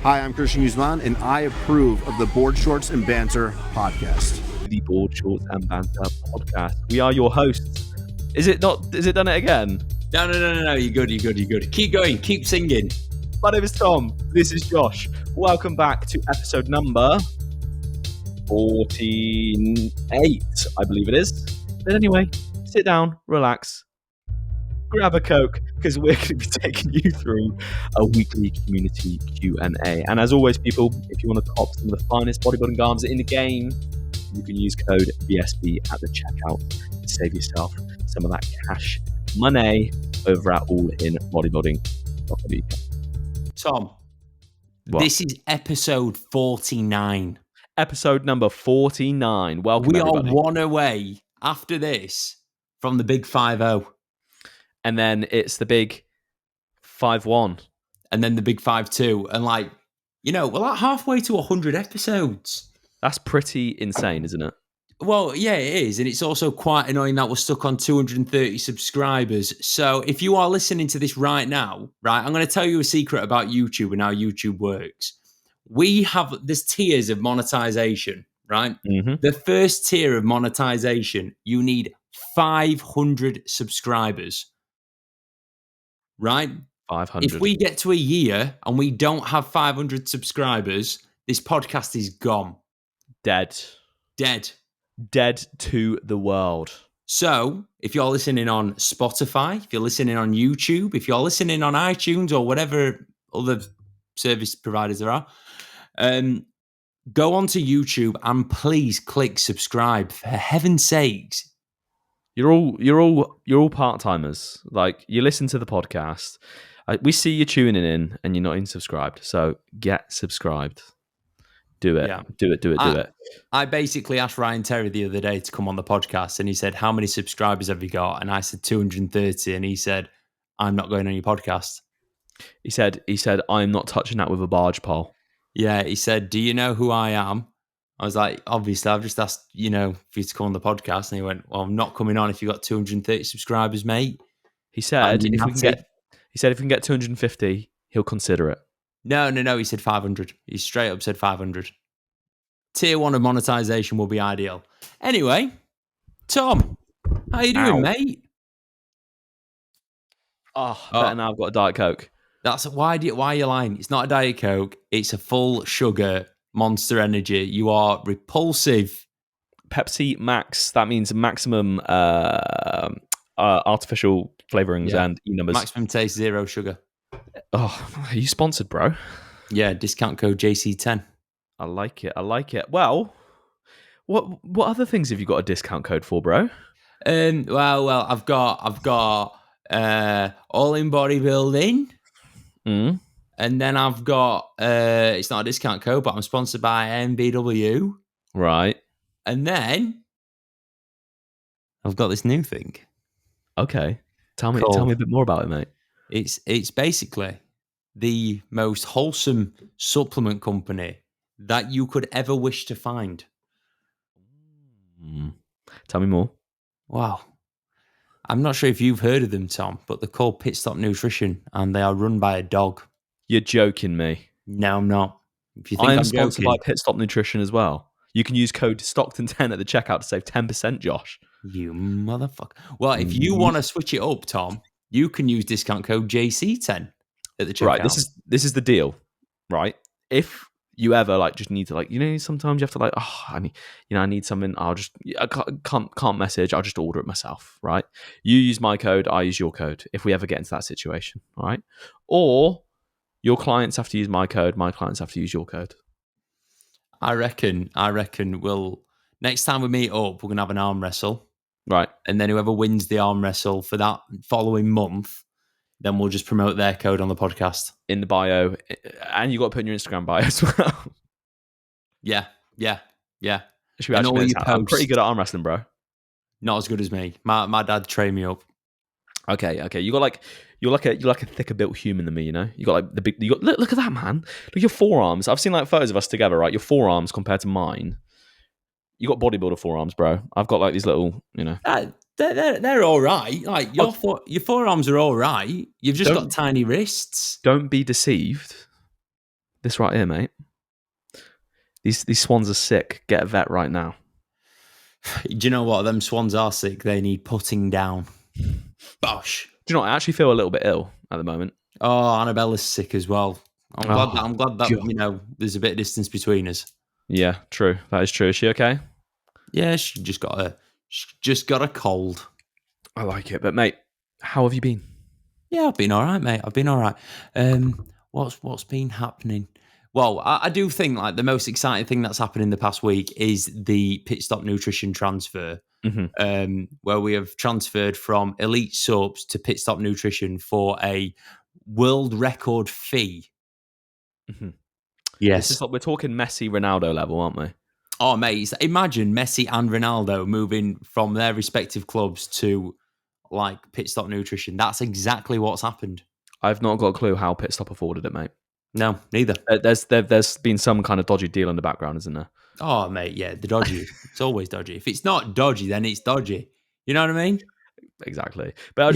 Hi, I'm Christian Guzman, and I approve of the Board Shorts and Banter podcast. The Board Shorts and Banter podcast. We are your hosts. Is it not? Is it done it again? No. You're good. Keep going. Keep singing. My name is Tom. This is Josh. Welcome back to episode number 48, I believe it is. But anyway, sit down, relax, grab a Coke, because we're going to be taking you through a weekly community Q&A. And as always, people, if you want to cop some of the finest bodybuilding garments in the game, you can use code BS&B at the checkout to save yourself some of that cash money over at allinbodybuilding.co.uk. Tom, What? This is episode 49. Episode number 49. Welcome, We everybody. are one away after this from the big 5-0. And then it's the big 5-1. And then the big 5-2. And we're like halfway to 100 episodes. That's pretty insane, isn't it? Well, yeah, it is. And it's also quite annoying that we're stuck on 230 subscribers. So if you are listening to this right now, right, I'm going to tell you a secret about YouTube and how YouTube works. There's tiers of monetization, right? Mm-hmm. The first tier of monetization, you need 500 subscribers, right? 500. If we get to a year and we don't have 500 subscribers, this podcast is gone. Dead to the world. So if you're listening on Spotify, if you're listening on YouTube, if you're listening on iTunes or whatever other service providers there are, go onto YouTube and please click subscribe, for heaven's sakes. You're all part-timers. Like, you listen to the podcast. We see you tuning in and you're not even subscribed. So get subscribed. Do it. Yeah. Do it. I basically asked Ryan Terry the other day to come on the podcast, and he said, how many subscribers have you got? And I said 230, and he said, I'm not going on your podcast. He said, I'm not touching that with a barge pole. Yeah, he said, do you know who I am? I was like, obviously, I've just asked, for you to come on the podcast. And he went, well, I'm not coming on if you've got 230 subscribers, mate. He said, if we can get 250, he'll consider it. No. He said 500. He straight up said 500. Tier 1 of monetization will be ideal. Anyway, Tom, how you doing, mate? Better now I've got a Diet Coke. That's why are you lying? It's not a Diet Coke. It's a full sugar Monster Energy. You are repulsive. Pepsi Max. That means maximum artificial flavorings and e-numbers. Maximum taste, 0 sugar. Oh, are you sponsored, bro? Yeah, discount code JC10. I like it. Well, what other things have you got a discount code for, bro? Well, I've got all in bodybuilding. Mm. And then I've got it's not a discount code, but I'm sponsored by NBW. Right. And then I've got this new thing. Okay. Tell me a bit more about it, mate. It's basically the most wholesome supplement company that you could ever wish to find. Tell me more. Wow. I'm not sure if you've heard of them, Tom, but they're called Pit Stop Nutrition, and they are run by a dog. You're joking me. No, I'm not. If you think I'm I'm sponsored joking, by Pit Stop Nutrition as well. You can use code Stockton10 at the checkout to save 10%, Josh. You motherfucker. Well, if you want to switch it up, Tom, you can use discount code JC10 at the checkout. Right, this is the deal, right? If you ever just need to sometimes you have to I need something. I can't message. I'll just order it myself, right? You use my code, I use your code. If we ever get into that situation, right? Or your clients have to use my code, my clients have to use your code. I reckon we'll next time we meet up, we're gonna have an arm wrestle. Right. And then whoever wins the arm wrestle for that following month, then we'll just promote their code on the podcast. In the bio. And you got to put in your Instagram bio as well. Yeah. Should we actually I'm pretty good at arm wrestling, bro. Not as good as me. My dad trained me up. Okay. You're like a thicker built human than me, you know? You got the big look at that, man. Look, your forearms. I've seen photos of us together, right? Your forearms compared to mine. You got bodybuilder forearms, bro. I've got these little, They're all right. Like your forearms are all right. You've just got tiny wrists. Don't be deceived. This right here, mate. These swans are sick. Get a vet right now. Do you know what? Them swans are sick. They need putting down. Bosh. Do you know what? I actually feel a little bit ill at the moment. Oh, Annabella's sick as well. I'm glad that God. there's a bit of distance between us. Yeah, true. That is true. Is she okay? Yeah, she just got a cold. I like it. But mate, how have you been? Yeah, I've been all right, mate. I've been all right. What's been happening? Well, I do think like the most exciting thing that's happened in the past week is the pit stop nutrition transfer, where we have transferred from Elite Supps to pit stop nutrition for a world record fee. Yes. This is like, we're talking Messi, Ronaldo level, aren't we? Oh, mate, imagine Messi and Ronaldo moving from their respective clubs to like pit stop nutrition. That's exactly what's happened. I've not got a clue how pit stop afforded it, mate. No, neither. There's been some kind of dodgy deal in the background, isn't there? Oh, mate, yeah, the dodgy. It's always dodgy. If it's not dodgy, then it's dodgy. You know what I mean? Exactly. But I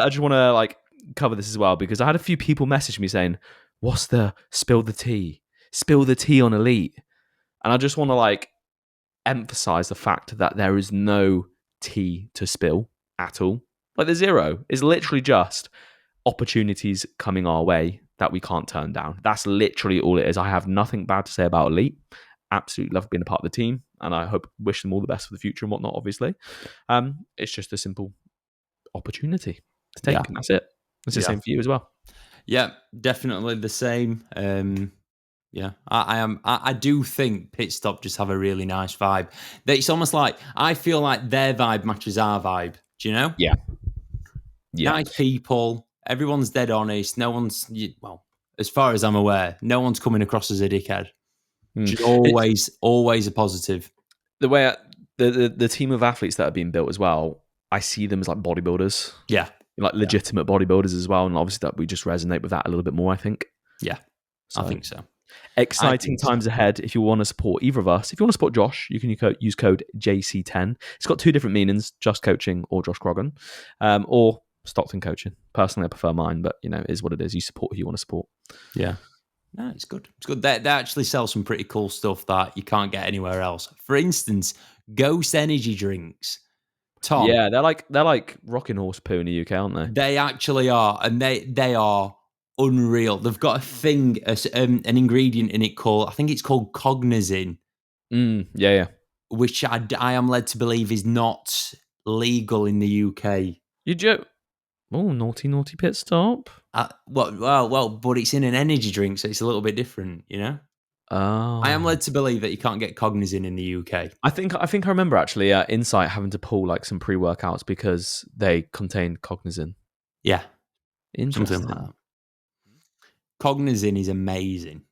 just wanna like cover this as well because I had a few people message me saying, "What's the spill the tea? Spill the tea on Elite." And I just want to like emphasize the fact that there is no tea to spill at all. Like there's zero. It's literally just opportunities coming our way that we can't turn down. That's literally all it is. I have nothing bad to say about Elite. Absolutely love being a part of the team, and I wish them all the best for the future and whatnot. Obviously, it's just a simple opportunity to take, and that's it. It's the same for you as well. Yeah, definitely the same. Yeah, I do think pit stop just have a really nice vibe. It's almost like I feel like their vibe matches our vibe. Do you know? Yeah. Nice people. Everyone's dead honest. No one's as far as I'm aware, no one's coming across as a dickhead. Which is always a positive. The way the team of athletes that are being built as well, I see them as like bodybuilders. Yeah. Like legitimate bodybuilders as well. And obviously that we just resonate with that a little bit more, I think. Yeah. So, I think so. Exciting times ahead. If you want to support either of us, if you want to support Josh, you can use code JC10. It's got two different meanings, Just Coaching or Josh Croggan, or Stockton Coaching. Personally, I prefer mine, but it is what it is. You support who you want to support. Yeah. No, it's good. It's good. They actually sell some pretty cool stuff that you can't get anywhere else. For instance, Ghost energy drinks. Tom. Yeah, they're like rocking horse poo in the UK, aren't they? They actually are, and they are unreal. They've got a thing, an ingredient in it called, I think it's called cognizin. Yeah. Which I am led to believe is not legal in the UK. You joke? Oh, naughty pit stop. Well, but it's in an energy drink, so it's a little bit different, Oh. I am led to believe that you can't get cognizin in the UK. I think I remember actually Insight having to pull like some pre-workouts because they contained cognizin. Yeah. Interesting. Something like that. Cognizin is amazing.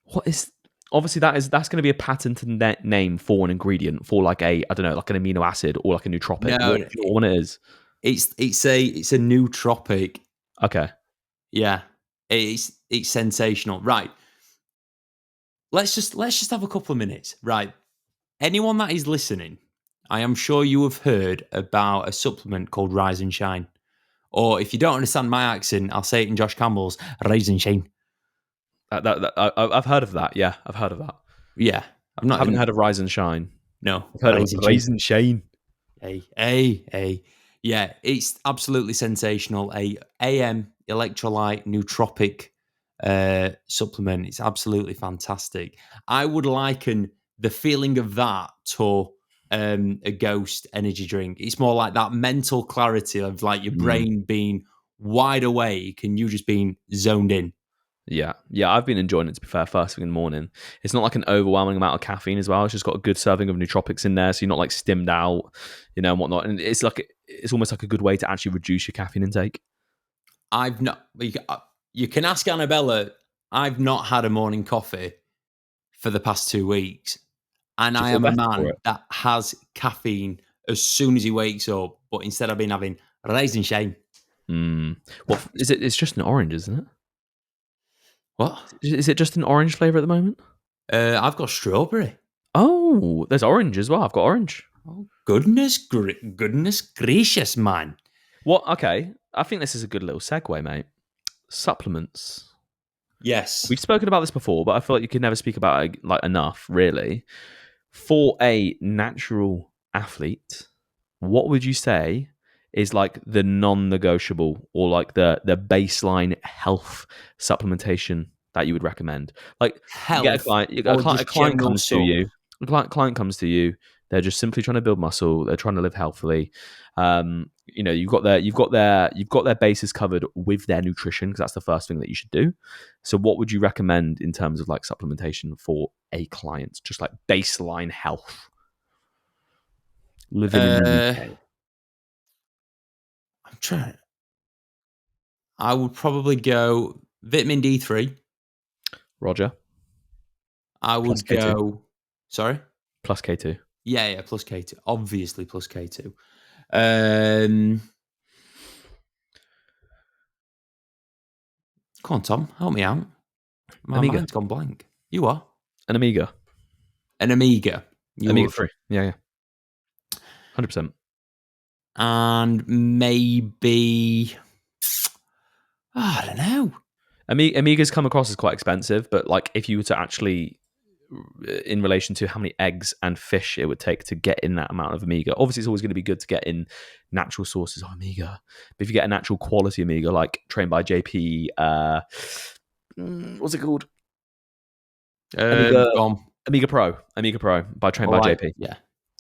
What is... Obviously, that's going to be a patented name for an ingredient for like like an amino acid or like a nootropic. No, what it is. It's a nootropic. Okay. Yeah, it's sensational. Right. Let's just have a couple of minutes. Right. Anyone that is listening, I am sure you have heard about a supplement called Rise and Shine. Or if you don't understand my accent, I'll say it in Josh Campbell's, Rise and Shine. I've heard of that. Yeah, I've heard of that. Yeah. I haven't heard of Rise and Shine. No. I've heard of Rise and Shine. Hey. Yeah, it's absolutely sensational. A AM electrolyte nootropic supplement. It's absolutely fantastic. I would liken the feeling of that to a Ghost energy drink. It's more like that mental clarity of like your brain being wide awake and you just being zoned in. Yeah, I've been enjoying it, to be fair, first thing in the morning. It's not like an overwhelming amount of caffeine as well. It's just got a good serving of nootropics in there, so you're not like stimmed out, and whatnot. And it's almost like a good way to actually reduce your caffeine intake. You can ask Annabella, I've not had a morning coffee for the past 2 weeks. And I am a man that has caffeine as soon as he wakes up, but instead I've been having Rise and Shine. What is it? It's just an orange, isn't it? What? Is it just an orange flavour at the moment? I've got strawberry. Oh, there's orange as well. I've got orange. Oh, goodness gracious, man. What? Okay, I think this is a good little segue, mate. Supplements. Yes. We've spoken about this before, but I feel like you could never speak about it like enough, really. For a natural athlete, what would you say is like the non-negotiable or like the baseline health supplementation that you would recommend? Like you get a Health client, or a just client general comes to sort you. of? A client comes to you. They're just simply trying to build muscle. They're trying to live healthily. You've got their bases covered with their nutrition because that's the first thing that you should do. So, what would you recommend in terms of like supplementation for a client, just like baseline health? Living in the Uh, UK. I'm trying. I would probably go vitamin D3. Roger. I Plus would K2. go. Sorry. Plus K2. Yeah, plus K2. Obviously, plus K2. Come on, Tom, help me out. My Amiga. mind's gone blank. You are An Amiga. an Amiga. Amiga You're 3. Yeah. 100%. and maybe I don't know. Amigas come across as quite expensive, but like if you were to actually, in relation to how many eggs and fish it would take to get in that amount of Amiga, obviously it's always going to be good to get in natural sources of Amiga. But if you get a natural quality Amiga, like trained by JP, what's it called? Amiga, Gone. Amiga Pro, by trained All by right. JP. Yeah.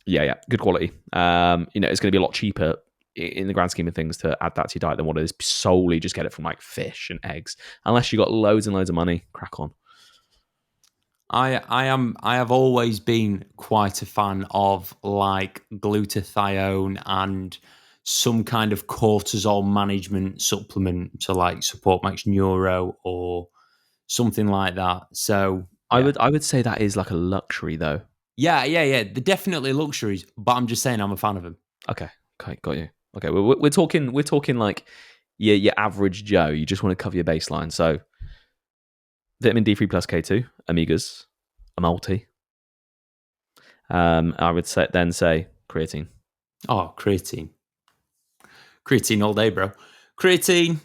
Yeah, good quality. It's going to be a lot cheaper in the grand scheme of things to add that to your diet than what it is solely just get it from like fish and eggs. Unless you got loads and loads of money, crack on. I have always been quite a fan of like glutathione and some kind of cortisol management supplement to like support max neuro or something like that. So I yeah. would say that is like a luxury though. Yeah. They're definitely luxuries, but I'm just saying I'm a fan of them. Okay, got you. Okay, we're talking like your average Joe. You just want to cover your baseline. So vitamin D3 plus K2, Amigas, a multi. I would say creatine. Oh, creatine. Creatine all day, bro. Creatine,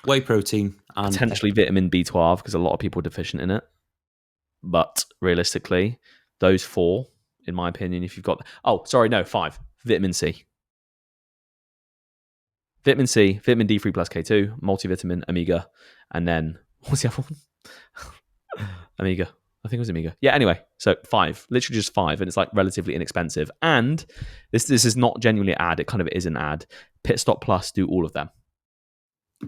whey protein, and Potentially vitamin B12 because a lot of people are deficient in it. But realistically, those four, in my opinion, if you've got... Oh, sorry, no, 5. Vitamin C. Vitamin C, vitamin D3 plus K2, multivitamin, Amiga, and then... What's the other one? Amiga. I think it was Amiga. Yeah, anyway, so 5. Literally just 5, and it's like relatively inexpensive. And this is not genuinely an ad. It kind of is an ad. Pit Stop Plus do all of them. they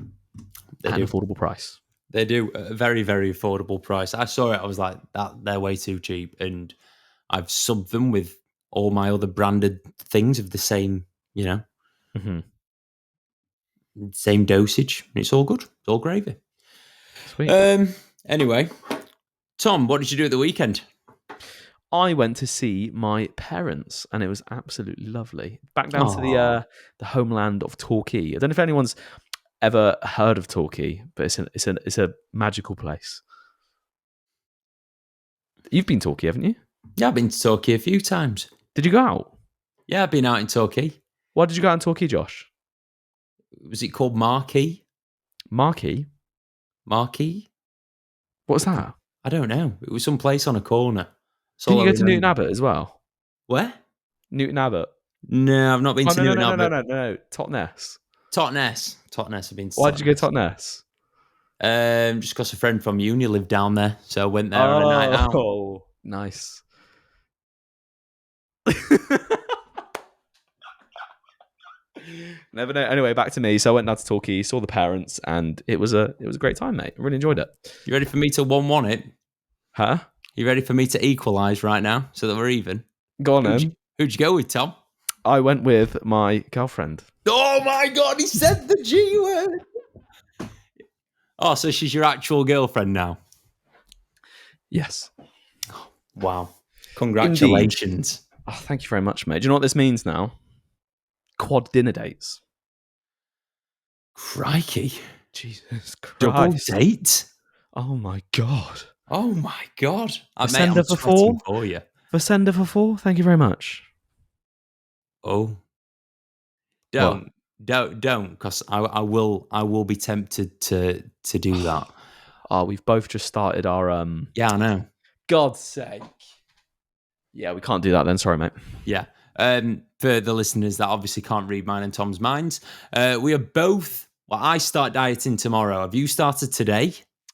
At an do. affordable price. They do a very, very affordable price. I saw it. I was like, they're way too cheap. And I've subbed them with all my other branded things of the same, Mm-hmm. same dosage. It's all good. It's all gravy. Sweet. Anyway, Tom, what did you do at the weekend? I went to see my parents, and it was absolutely lovely. Back down to Aw. the homeland of Torquay. I don't know if anyone's ever heard of Torquay, but it's a magical place. You've been to Torquay, haven't you? Yeah, I've been to Torquay a few times. Did you go out? Yeah, I've been out in Torquay. Why did you go out in Torquay, Josh? Was it called Marquee? Marquee? Marquee? What's that? I don't know. It was some place on a corner. That's Didn't all you I go to Newton remember. Abbot as well? Where? Newton Abbot? No, I've not been Oh, to Newton Abbot. no. Totnes. Totnes. I've been to Why did you go to Totnes. Totnes? Just because a friend from uni lived down there, so I went there on a night out. Oh, nice. Never know. Anyway, back to me. So I went down to Torquay, saw the parents, and it was a great time, mate. I really enjoyed it. You ready for me to 1-1 it? Huh? You ready for me to equalise right now so that we're even? Go on, then. Who'd you go with, Tom? I went with my girlfriend. Oh my God, he said the G word. Oh, so she's your actual girlfriend now? Yes. Wow. Congratulations. Oh, thank you very much, mate. Do you know what this means now? Quad dinner dates. Crikey. Jesus Christ. Double date? Oh my God. Oh my God. A Mate, sender I'm for sweating 4? for you. For sender for 4? Thank you very much. Oh. Don't, because I will be tempted to do that. Oh, we've both just started our Yeah, I know. God's sake. Yeah, we can't do that then. Sorry, mate. Yeah. For the listeners that obviously can't read mine and Tom's minds, we are both. Well, I start dieting tomorrow. Have you started today?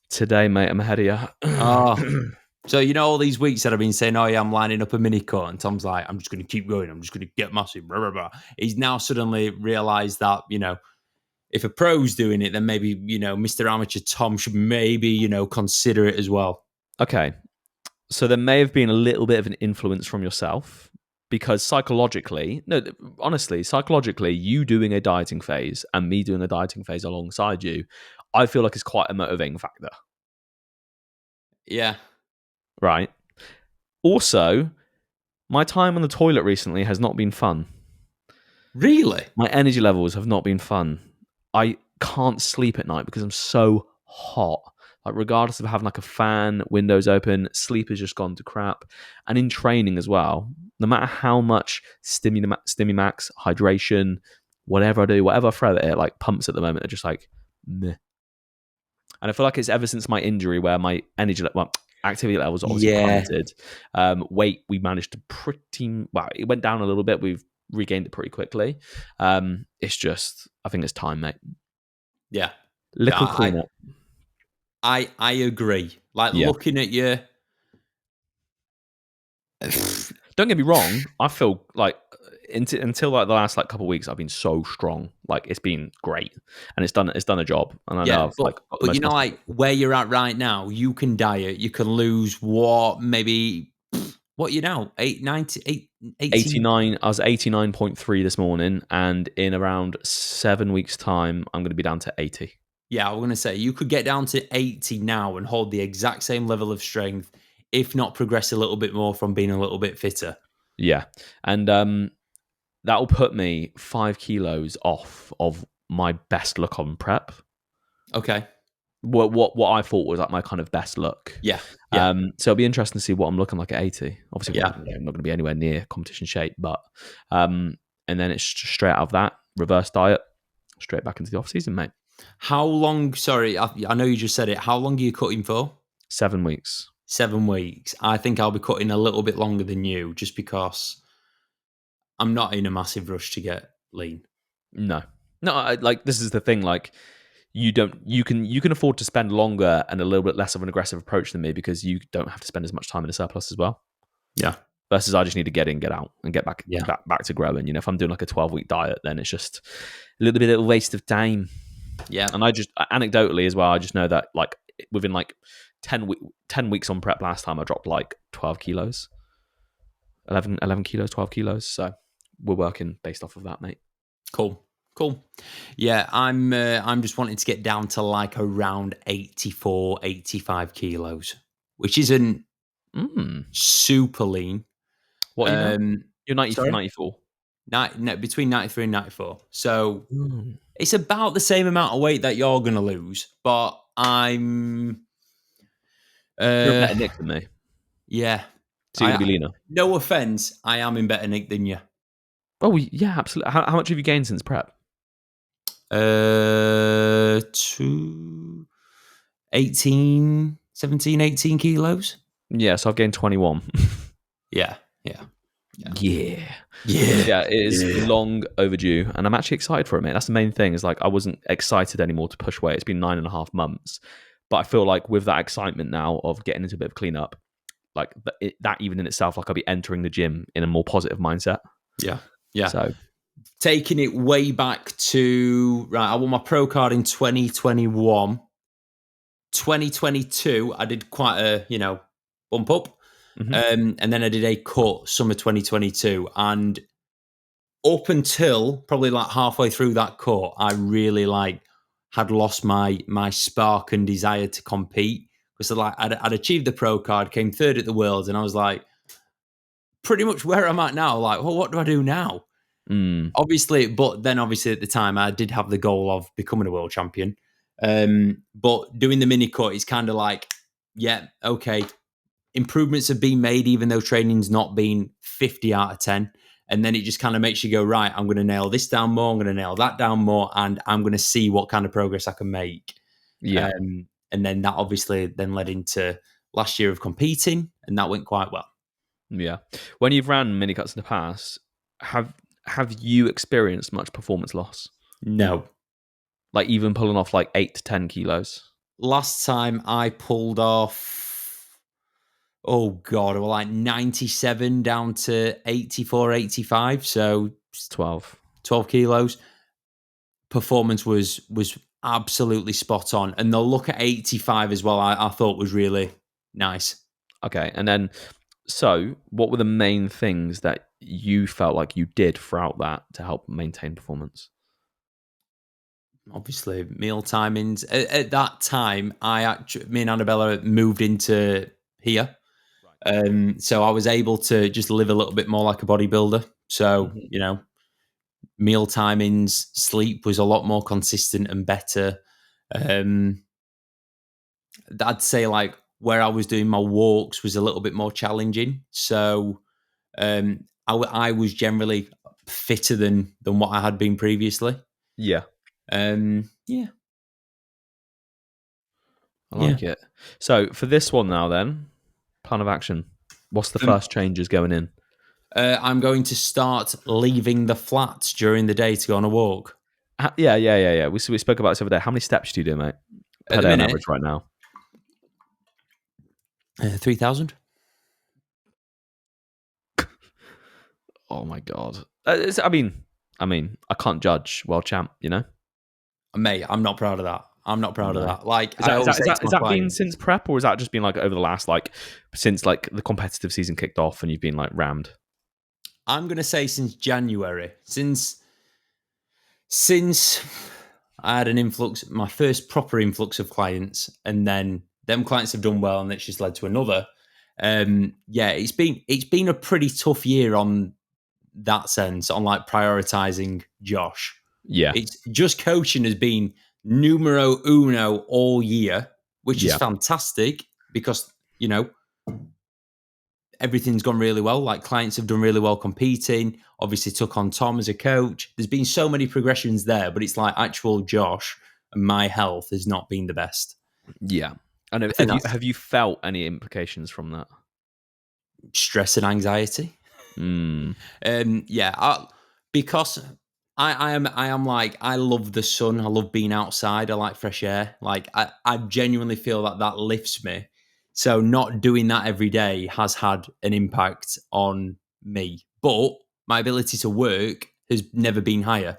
Today, mate, I'm ahead of you. Oh, so you know all these weeks that I've been saying, "Oh yeah, I'm lining up a mini cut," and Tom's like, "I'm just going to keep going. I'm just going to get massive." Blah, blah, blah. He's now suddenly realised that if a pro's doing it, then maybe Mr. Amateur Tom should maybe consider it as well. Okay. So there may have been a little bit of an influence from yourself because honestly, psychologically, you doing a dieting phase and me doing a dieting phase alongside you, I feel like it's quite a motivating factor. Yeah. Right. Also, my time on the toilet recently has not been fun. Really? My energy levels have not been fun. I can't sleep at night because I'm so hot. Like, regardless of having like a fan, windows open, sleep has just gone to crap. And in training as well, no matter how much Stimumax, hydration, whatever I do, whatever I throw at it, like pumps at the moment, are just like meh. And I feel like it's ever since my injury where my activity levels obviously plummeted. Weight, we managed to it went down a little bit. We've regained it pretty quickly. It's just, I think it's time, mate. Yeah. Little cleanup. I agree. Like looking at you. Don't get me wrong. I feel like until like the last like couple of weeks, I've been so strong. Like it's been great, and it's done a job. And I know, but like where you're at right now, you can diet. You can lose maybe what 89. I was 89.3 this morning, and in around 7 weeks' time, I'm going to be down to 80. Yeah, I was going to say you could get down to 80 now and hold the exact same level of strength, if not progress a little bit more from being a little bit fitter. Yeah, and that will put me 5 kilos off of my best look on prep. Okay. What I thought was like my kind of best look. Yeah. So it'll be interesting to see what I'm looking like at 80. Obviously, I'm not going to be anywhere near competition shape, but and then it's just straight out of that reverse diet, straight back into the off season, mate. How long? Sorry, I know you just said it. How long are you cutting for? 7 weeks. 7 weeks. I think I'll be cutting a little bit longer than you, just because I'm not in a massive rush to get lean. No, like this is the thing. Like you can afford to spend longer and a little bit less of an aggressive approach than me because you don't have to spend as much time in a surplus as well. Yeah. Versus I just need to get in, get out, and get back to growing. If I'm doing like a 12-week diet, then it's just a little bit of a waste of time. Yeah. And I just anecdotally as well, I just know that like within like 10 weeks on prep last time, I dropped like 12 kilos, 11 kilos, 12 kilos. So we're working based off of that, mate. Cool. Yeah, I'm just wanting to get down to like around 84, 85 kilos, which isn't super lean. What are you You're 94. No, between 93 and 94. So it's about the same amount of weight that you're going to lose, but I'm... You're a better nick than me. Yeah. So you're going to be leaner. No offense, I am in better nick than you. Oh, yeah, absolutely. How much have you gained since prep? 17, 18 kilos. Yeah, so I've gained 21. Yeah. It is long overdue, and I'm actually excited for it, mate. That's the main thing. Is like I wasn't excited anymore to push weight. It's been 9.5 months, but I feel like with that excitement now of getting into a bit of cleanup, like that even in itself, like I'll be entering the gym in a more positive mindset. Yeah. So taking it way back to I won my pro card in 2021. 2022, I did quite a bump up. And then I did a cut summer 2022, and up until probably like halfway through that cut, I really had lost my spark and desire to compete, because I'd achieved the pro card, came third at the Worlds, and I was like, pretty much where I'm at now. Like, well, what do I do now? Obviously at the time I did have the goal of becoming a world champion. But doing the mini cut is kind of like, yeah, okay. Improvements have been made, even though training's not been 50 out of 10. And then it just kind of makes you go, right, I'm going to nail this down more. I'm going to nail that down more. And I'm going to see what kind of progress I can make. Yeah. And then that obviously then led into last year of competing, and that went quite well. Yeah. When you've ran mini cuts in the past, have you experienced much performance loss? No. Like even pulling off like 8 to 10 kilos? Last time I pulled off, oh God, well, like 97 down to 84, 85. So 12 kilos. Performance was absolutely spot on. And the look at 85 as well, I thought was really nice. Okay. And then, so what were the main things that you felt like you did throughout that to help maintain performance? Obviously, meal timings. At that time, me and Annabella moved into here. So I was able to just live a little bit more like a bodybuilder. So, meal timings, sleep was a lot more consistent and better. I'd say like where I was doing my walks was a little bit more challenging. So I was generally fitter than what I had been previously. Yeah. Yeah. I like it. So for this one now then, plan of action. What's the first changes going in? I'm going to start leaving the flats during the day to go on a walk. Yeah. We spoke about this the other day. How many steps do you do, mate? Per At the day on minute, average right now? 3,000. Oh my God. I mean, I can't judge world champ, Mate, I'm not proud of that. I'm not proud of that. Like, Is I that been since prep, or has that just been like over the last since like the competitive season kicked off and you've been like rammed? I'm gonna say since January, since I had an influx, my first proper influx of clients, and then them clients have done well, and it's just led to another. It's been a pretty tough year on that sense, on like prioritizing Josh. Yeah. It's just coaching has been numero uno all year, which is Yeah. fantastic because, everything's gone really well. Like clients have done really well competing. Obviously took on Tom as a coach. There's been so many progressions there, but it's like actual Josh and my health has not been the best. Yeah. And have you felt any implications from that? Stress and anxiety. Because I am like, I love the sun. I love being outside. I like fresh air. Like I genuinely feel that lifts me. So not doing that every day has had an impact on me. But my ability to work has never been higher.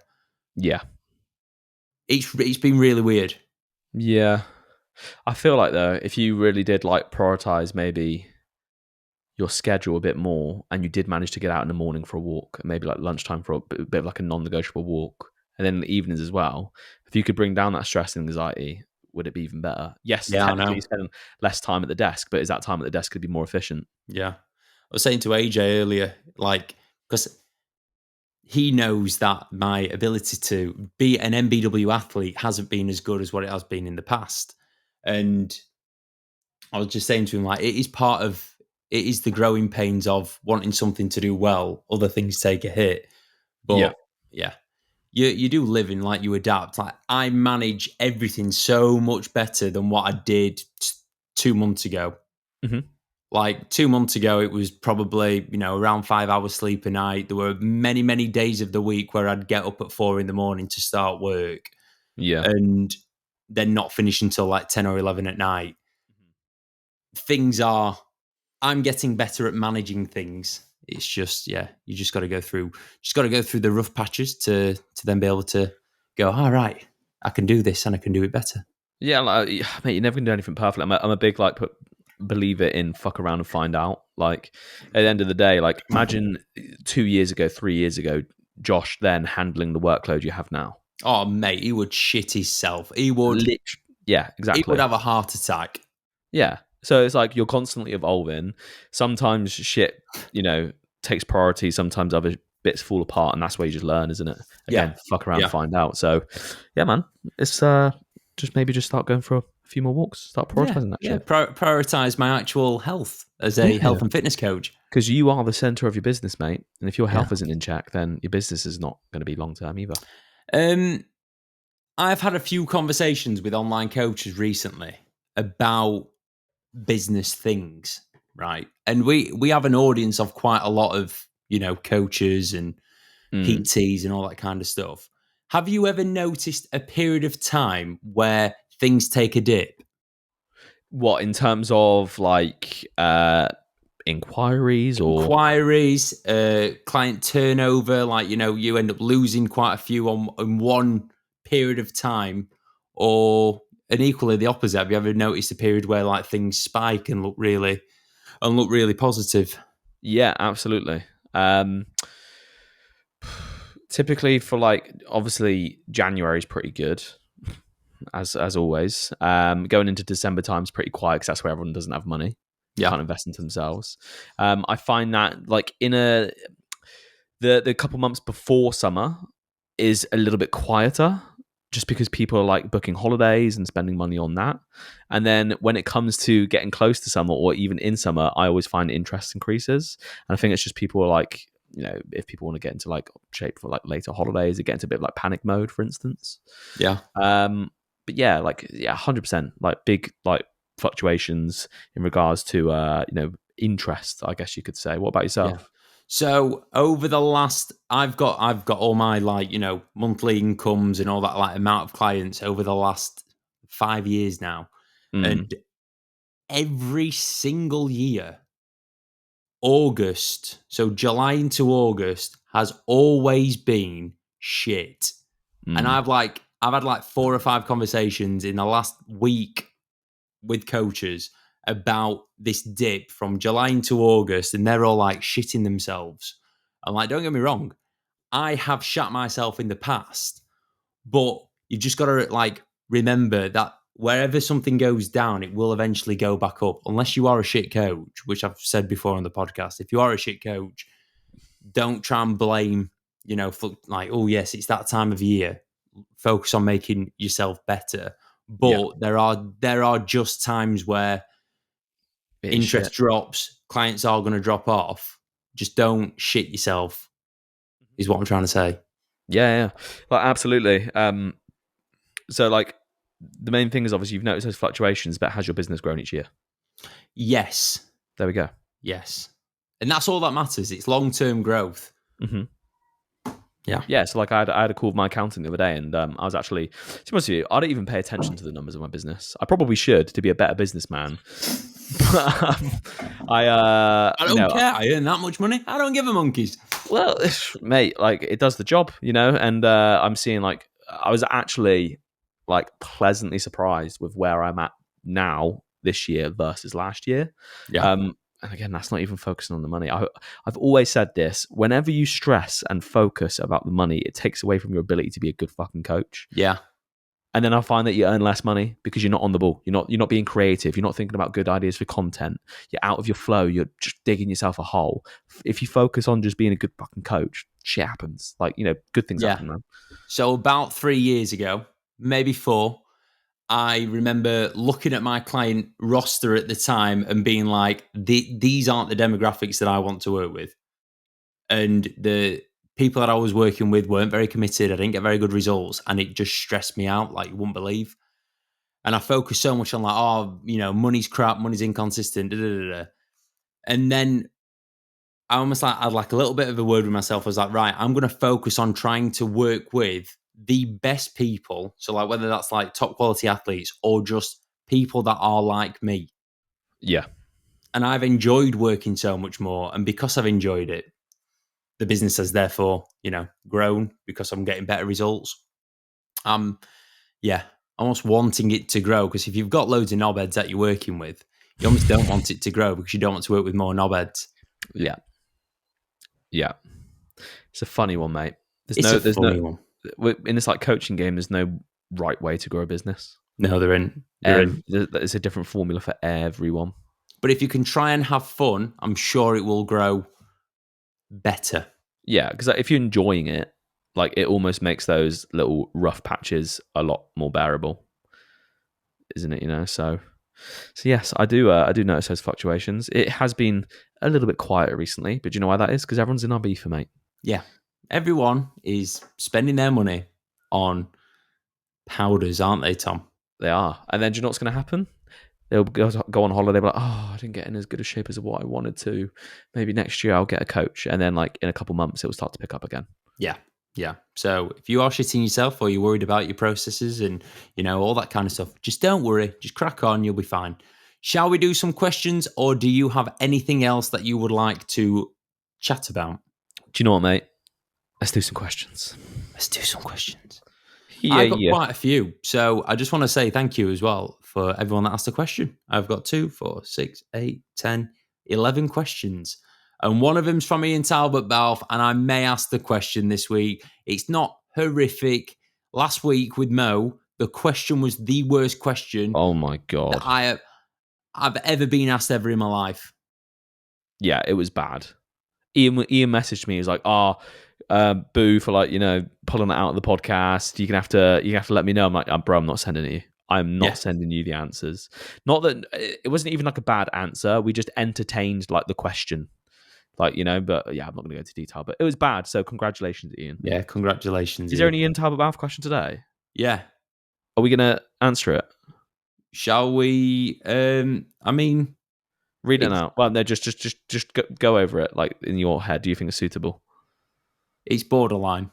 Yeah. It's been really weird. Yeah. I feel like though, if you really did like prioritize maybe your schedule a bit more and you did manage to get out in the morning for a walk and maybe like lunchtime for a bit of like a non-negotiable walk and then in the evenings as well, if you could bring down that stress and anxiety, would it be even better? Yes, technically you spend less time at the desk, but is that time at the desk could be more efficient? Yeah. I was saying to AJ earlier, like, because he knows that my ability to be an MBW athlete hasn't been as good as what it has been in the past. And I was just saying to him, like, it is the growing pains of wanting something to do well, other things take a hit. But yeah. You do live in, like, you adapt. Like, I manage everything so much better than what I did 2 months ago. Mm-hmm. Like 2 months ago, it was probably, around 5 hours sleep a night. There were many, many days of the week where I'd get up at 4 a.m. to start work. Yeah. And then not finish until like 10 or 11 at night. I'm getting better at managing things. It's just, you just got to go through the rough patches to then be able to go, all right, I can do this and I can do it better. Yeah, like, mate, you're never gonna do anything perfectly. I'm a big believer in fuck around and find out. Like at the end of the day, like imagine 2 years ago, 3 years ago, Josh then handling the workload you have now. Oh, mate, he would shit himself. He would. Yeah, exactly. He would have a heart attack. Yeah. So it's like you're constantly evolving. Sometimes shit, takes priority. Sometimes other bits fall apart, and that's where you just learn, isn't it? Again, fuck around and find out. So, yeah, man, it's just start going for a few more walks. Start prioritizing that shit. Prioritize my actual health as a health and fitness coach. Because you are the center of your business, mate. And if your health isn't in check, then your business is not going to be long term either. I've had a few conversations with online coaches recently, about business things, right? And we have an audience of quite a lot of, coaches and PTs and all that kind of stuff. Have you ever noticed a period of time where things take a dip? What, in terms of like inquiries or Inquiries, client turnover, like, you end up losing quite a few on one period of time, and equally the opposite. Have you ever noticed a period where like things spike and look really positive? Yeah, absolutely. Typically for like, obviously January is pretty good as always. Going into December time is pretty quiet because that's where everyone doesn't have money. Yeah. Can't invest into themselves. I find that like in the couple months before summer is a little bit quieter, just because people are like booking holidays and spending money on that. And then when it comes to getting close to summer or even in summer, I always find interest increases. And I think it's just people are like, if people want to get into like shape for like later holidays, they get into a bit of like panic mode, for instance. Yeah. But yeah, 100%, like big like fluctuations in regards to interest, I guess you could say. What about yourself? Yeah. So over the last, I've got all my like, monthly incomes and all that like amount of clients over the last 5 years now. And every single year, August, so July into August has always been shit. And I've had like 4 or 5 conversations in the last week with coaches about this dip from July into August, and they're all like shitting themselves. And like, don't get me wrong, I have shat myself in the past, but you just got to like remember that wherever something goes down, it will eventually go back up, unless you are a shit coach, which I've said before on the podcast. If you are a shit coach, don't try and blame, like, oh yes, it's that time of year. Focus on making yourself better. But there are just times where interest drops, clients are going to drop off. Just don't shit yourself, is what I'm trying to say. Yeah, like absolutely. So like the main thing is obviously you've noticed those fluctuations, but has your business grown each year? Yes. There we go. Yes. And that's all that matters. It's long-term growth. Mm-hmm. Yeah. Yeah. So like I had a call with my accountant the other day, and I was actually, to be honest with you, I don't even pay attention to the numbers of my business. I probably should to be a better businessman. But I don't care. I earn that much money. I don't give a monkeys. Well, mate, like it does the job, and I'm seeing like I was actually like pleasantly surprised with where I'm at now this year versus last year. Yeah. And again, that's not even focusing on the money. I've always said this: whenever you stress and focus about the money, it takes away from your ability to be a good fucking coach. Yeah. And then I find that you earn less money because you're not on the ball. You're not being creative. You're not thinking about good ideas for content. You're out of your flow. You're just digging yourself a hole. If you focus on just being a good fucking coach, shit happens. Like, good things happen, man. So about 3 years ago, maybe 4, I remember looking at my client roster at the time and being like, these aren't the demographics that I want to work with. And the people that I was working with weren't very committed. I didn't get very good results, and it just stressed me out like you wouldn't believe. And I focused so much on like, money's crap, money's inconsistent, da, da, da, da. And then I almost like had like a little bit of a word with myself. I was like, right, I'm going to focus on trying to work with the best people. So like whether that's like top quality athletes or just people that are like me. Yeah. And I've enjoyed working so much more. And because I've enjoyed it, the business has therefore, grown because I'm getting better results. Almost wanting it to grow, because if you've got loads of knobheads that you're working with, you almost don't want it to grow because you don't want to work with more knobheads. Yeah. Yeah. It's a funny one, mate. There's funny one. In this like coaching game, there's no right way to grow a business. No, there isn't. There's a different formula for everyone. But if you can try and have fun, I'm sure it will grow better. Yeah, because if you're enjoying it, like it almost makes those little rough patches a lot more bearable, isn't it? So yes, I do notice those fluctuations. It has been a little bit quieter recently, but do you know why that is? Because everyone's in our beef, mate. Yeah, everyone is spending their money on powders, aren't they, Tom? They are. And then do you know what's going to happen? They'll go on holiday, but like, oh, I didn't get in as good a shape as what I wanted to. Maybe next year I'll get a coach, and then like in a couple months it will start to pick up again. Yeah. Yeah. So if you are shitting yourself or you're worried about your processes and, all that kind of stuff, just don't worry. Just crack on. You'll be fine. Shall we do some questions, or do you have anything else that you would like to chat about? Do you know what, mate? Let's do some questions. Let's do some questions. Yeah, I got quite a few. So I just want to say thank you as well for everyone that asked a question. I've got 2, 4, 6, 8, 10, 11 questions. And one of them's from Ian Talbot Balfe, and I may ask the question this week. It's not horrific. Last week with Mo, the question was the worst question Oh my God. that I've ever been asked ever in my life. Yeah, it was bad. Ian messaged me. He was like, boo for like, pulling it out of the podcast. You're gonna have to let me know. I'm like, bro, I'm not sending it you. I'm not sending you the answers. Not that it wasn't even like a bad answer. We just entertained like the question. Like, but yeah, I'm not gonna go into detail. But it was bad. So congratulations, Ian. Yeah, congratulations. Is there an Ian Talbot Balfe question today? Yeah. Are we gonna answer it? Shall we? Read it out. Well, no, just go over it, like in your head. Do you think it's suitable? It's borderline.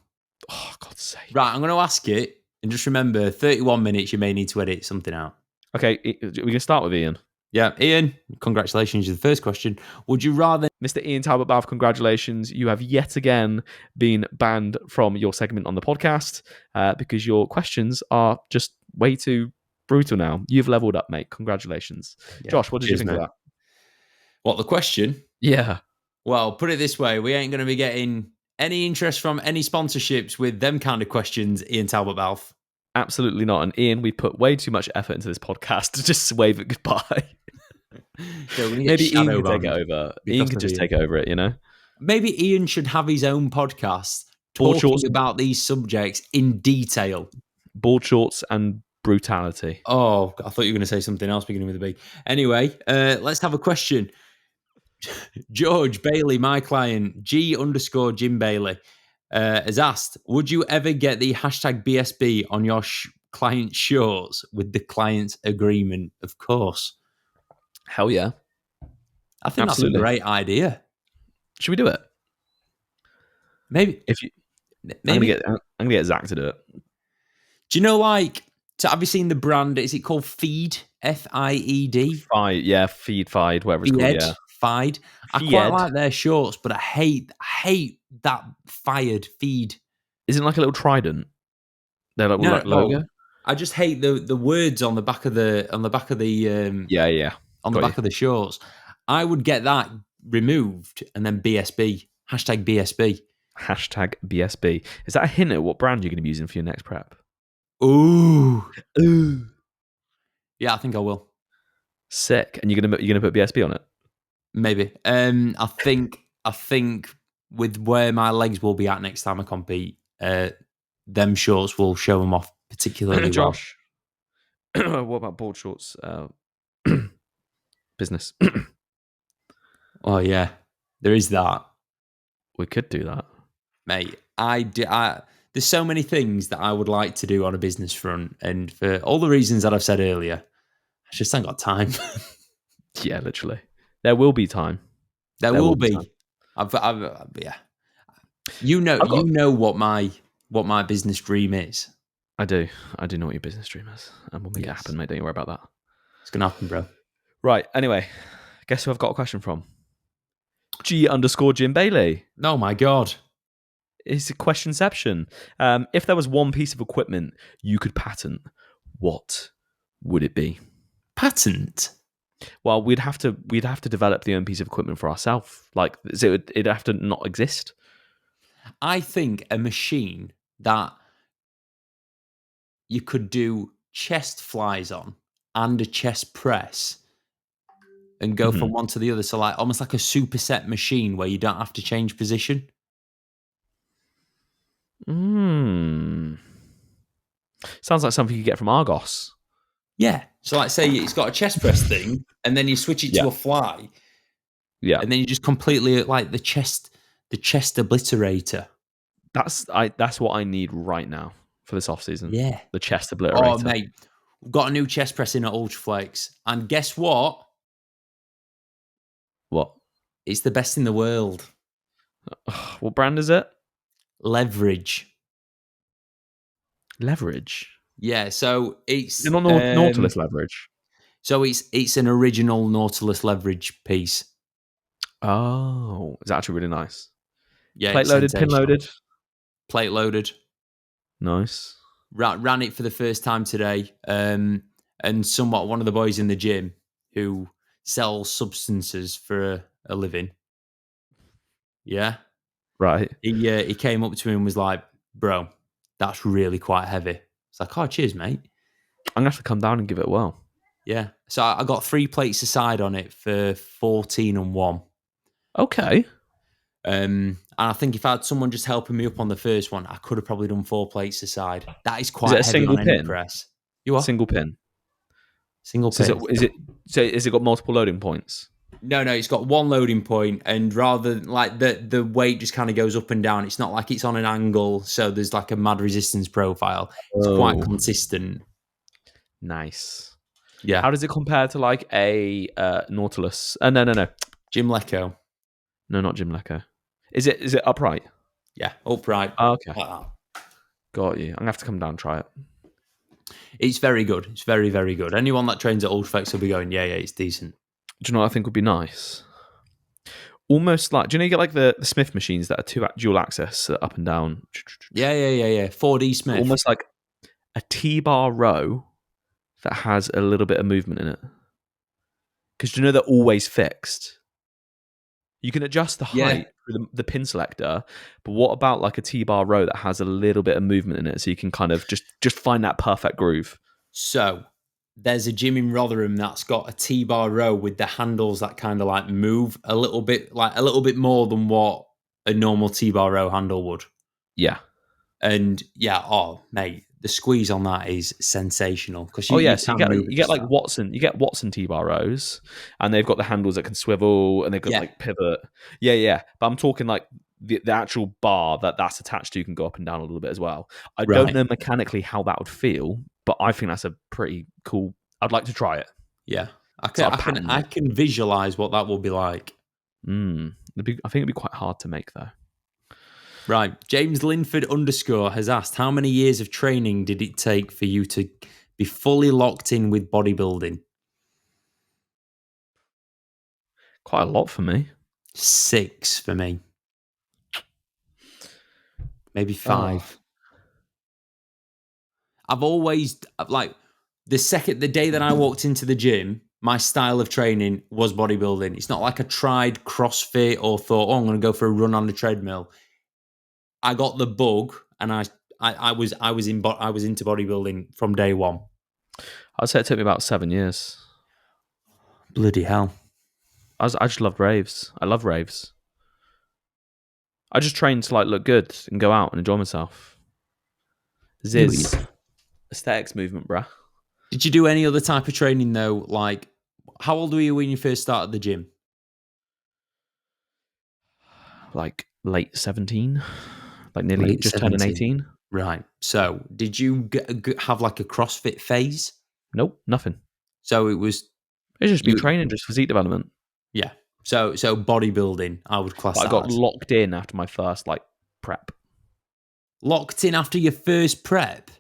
Oh, God's sake! Right, I'm going to ask it, and just remember, 31 minutes. You may need to edit something out. Okay, we can start with Ian. Yeah, Ian. Congratulations. You're the first question. Would you rather, Mr. Ian Talbot Balfe? Congratulations! You have yet again been banned from your segment on the podcast because your questions are just way too brutal now. You've leveled up, mate. Congratulations, Josh. What did you think of that? What, the question? Yeah. Well, put it this way. We ain't going to be getting any interest from any sponsorships with them kind of questions, Ian Talbot Balfe. Absolutely not. And Ian, we put way too much effort into this podcast to just wave it goodbye. Maybe Ian can take it over. Ian can just take over it, Maybe Ian should have his own podcast talking about these subjects in detail. Board shorts and brutality. Oh, I thought you were going to say something else beginning with a B. Anyway, let's have a question. George Bailey, my client, G_Jim Bailey, has asked, would you ever get the hashtag BSB on your client shorts with the client's agreement? Of course. Hell yeah. I think that's a great idea. Should we do it? Maybe. I'm gonna get Zach to do it. Do you know, have you seen the brand? Is it called Feed? F-I-E-D? Feed, yeah, Feed, whatever it's called, yeah. Feed. I quite like their shorts, but I hate that fired feed. Isn't it like a little trident? They're like logo. I just hate the words on the back of the back of the shorts. I would get that removed and then BSB. Hashtag BSB. Hashtag BSB. Is that a hint at what brand you're going to be using for your next prep? Ooh. Yeah, I think I will. Sick. And you're gonna put BSB on it? Maybe. I think with where my legs will be at next time I compete, them shorts will show them off particularly Josh, well. What about board shorts? Business. Oh yeah, there is that. We could do that, mate. There's so many things that I would like to do on a business front, and for all the reasons that I've said earlier, I just ain't got time. Yeah, literally. There will be time. There will be. Yeah. You know what my business dream is. I do know what your business dream is, and we'll make it happen, mate. Don't you worry about that. It's gonna happen, bro. Right. Anyway, guess who I've got a question from? G_Jim Bailey. Oh my God. It's a questionception. If there was one piece of equipment you could patent, what would it be? Patent? Well, we'd have to develop the own piece of equipment for ourselves. Like, it'd have to not exist. I think a machine that you could do chest flies on and a chest press and go from one to the other. So almost like a superset machine where you don't have to change position. Sounds like something you get from Argos. Yeah. So say it's got a chest press thing and then you switch it to a fly. Yeah. And then you just completely like the chest obliterator. That's what I need right now for this off season. Yeah. The chest obliterator. Oh mate, We've got a new chest press in at Ultraflex. And guess what? What? It's the best in the world. What brand is it? Leverage. Leverage. Yeah, so it's You're not Nautilus leverage. So it's an original Nautilus leverage piece. Oh, it's actually really nice. Yeah, Plate it's loaded, pin sensational. loaded. Plate loaded. Nice. Ran it for the first time today. And somewhat one of the boys in the gym who sells substances for a living. Yeah. Right. He came up to me and was like, bro, that's really quite heavy. It's like, oh, cheers, mate. I'm going to have to come down and give it a whirl. Yeah. So I got 3 plates aside on it for 14 and 1. Okay. And I think if I had someone just helping me up on the first one, I could have probably done 4 plates aside. That is quite Is it a heavy single on any pin? press. You are? Single pin. Single So pin. is it got multiple loading points? No, it's got one loading point, and rather like the weight just kind of goes up and down. It's not like it's on an angle, so there's like a mad resistance profile. It's quite consistent. Nice. Yeah. How does it compare to like a Nautilus? No. Jim Lecco. No, not Jim Lecco. Is it upright? Yeah, upright. Oh, okay. Like that. Got you. I'm gonna have to come down and try it. It's very good. It's very, very good. Anyone that trains at Ultraflex will be going, yeah, it's decent. Do you know what I think would be nice? Almost like, do you know you get like the Smith machines that are dual axis up and down? Yeah. 4D Smith. Almost like a T-bar row that has a little bit of movement in it. Because you know they're always fixed. You can adjust the height through the pin selector, but what about like a T-bar row that has a little bit of movement in it, so you can kind of just find that perfect groove? So there's a gym in Rotherham that's got a T-bar row with the handles that kind of like move a little bit more than what a normal T-bar row handle would. Yeah. And yeah, oh mate, the squeeze on that is sensational. So you get like Watson, you get Watson T-bar rows, and they've got the handles that can swivel, and they've got like pivot. Yeah. But I'm talking like the actual bar that's attached to can go up and down a little bit as well. I don't know mechanically how that would feel, but I think that's a pretty cool. I'd like to try it. Yeah, I can visualize what that will be like. I think it'd be quite hard to make though. Right. James Linford _ has asked, how many years of training did it take for you to be fully locked in with bodybuilding? Quite a lot for me. 6 for me. Maybe 5. I've always, like, the day that I walked into the gym, my style of training was bodybuilding. It's not like I tried CrossFit or thought, I'm going to go for a run on the treadmill. I got the bug, and I was into bodybuilding from day one. I'd say it took me about 7 years. Bloody hell! I just loved raves. I love raves. I just trained to like look good and go out and enjoy myself. Ziz, aesthetics movement, bruh. Did you do any other type of training though? Like, how old were you when you first started the gym? Like late 17. Like nearly Late just 17. turning 18. Right. So, did you have like a CrossFit phase? Nope, nothing. So it was. It's just been training, just physique development. Yeah. So bodybuilding, I would class. But I got locked in after my first like prep. Locked in after your first prep?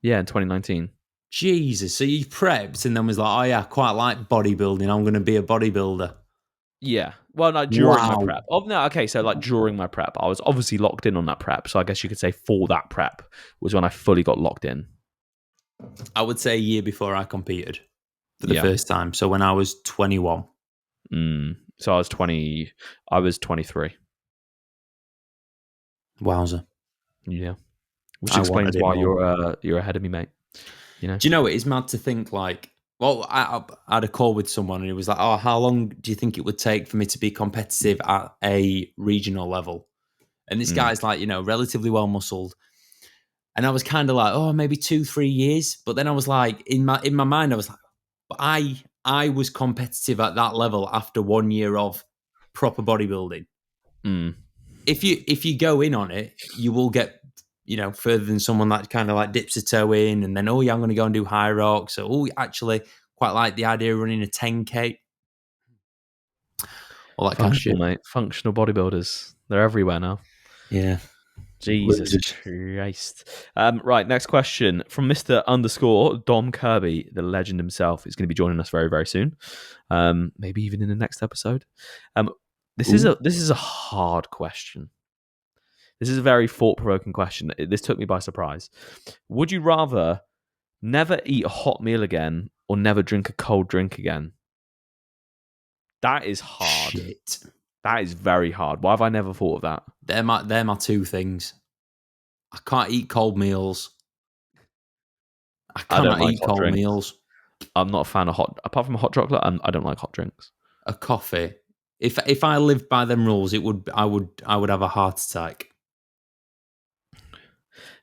Yeah, in 2019. Jesus. So you prepped and then was like, oh yeah, I quite like bodybuilding. I'm going to be a bodybuilder. Yeah. Well, no, during my prep. Oh, no, okay. So, like, during my prep, I was obviously locked in on that prep. So, I guess you could say for that prep was when I fully got locked in. I would say a year before I competed for the first time. So, when I was 21. So, I was 23. Wowzer. Yeah. Which explains why you're ahead of me, mate. You know? Do you know, it is mad to think like, well, I had a call with someone and it was like, oh, how long do you think it would take for me to be competitive at a regional level? And this guy's like, relatively well muscled. And I was kind of like, oh, maybe 2-3 years. But then I was like, in my mind, I was like, but I was competitive at that level after 1 year of proper bodybuilding. If you go in on it, you will get further than someone that kind of like dips a toe in and then, I'm going to go and do high rocks. So, actually quite like the idea of running a 10K. All that kind of shit. Mate. Functional bodybuilders. They're everywhere now. Yeah. Jesus Christ. Right, next question from Mr. _ Dom Kirby, the legend himself, is going to be joining us very, very soon. Maybe even in the next episode. This is a hard question. This is a very thought-provoking question. This took me by surprise. Would you rather never eat a hot meal again or never drink a cold drink again? That is hard. Shit. That is very hard. Why have I never thought of that? They're my two things. I can't eat cold meals. I cannot eat cold meals. I'm not a fan of apart from a hot chocolate, I don't like hot drinks. A coffee. If I lived by them rules, I would have a heart attack.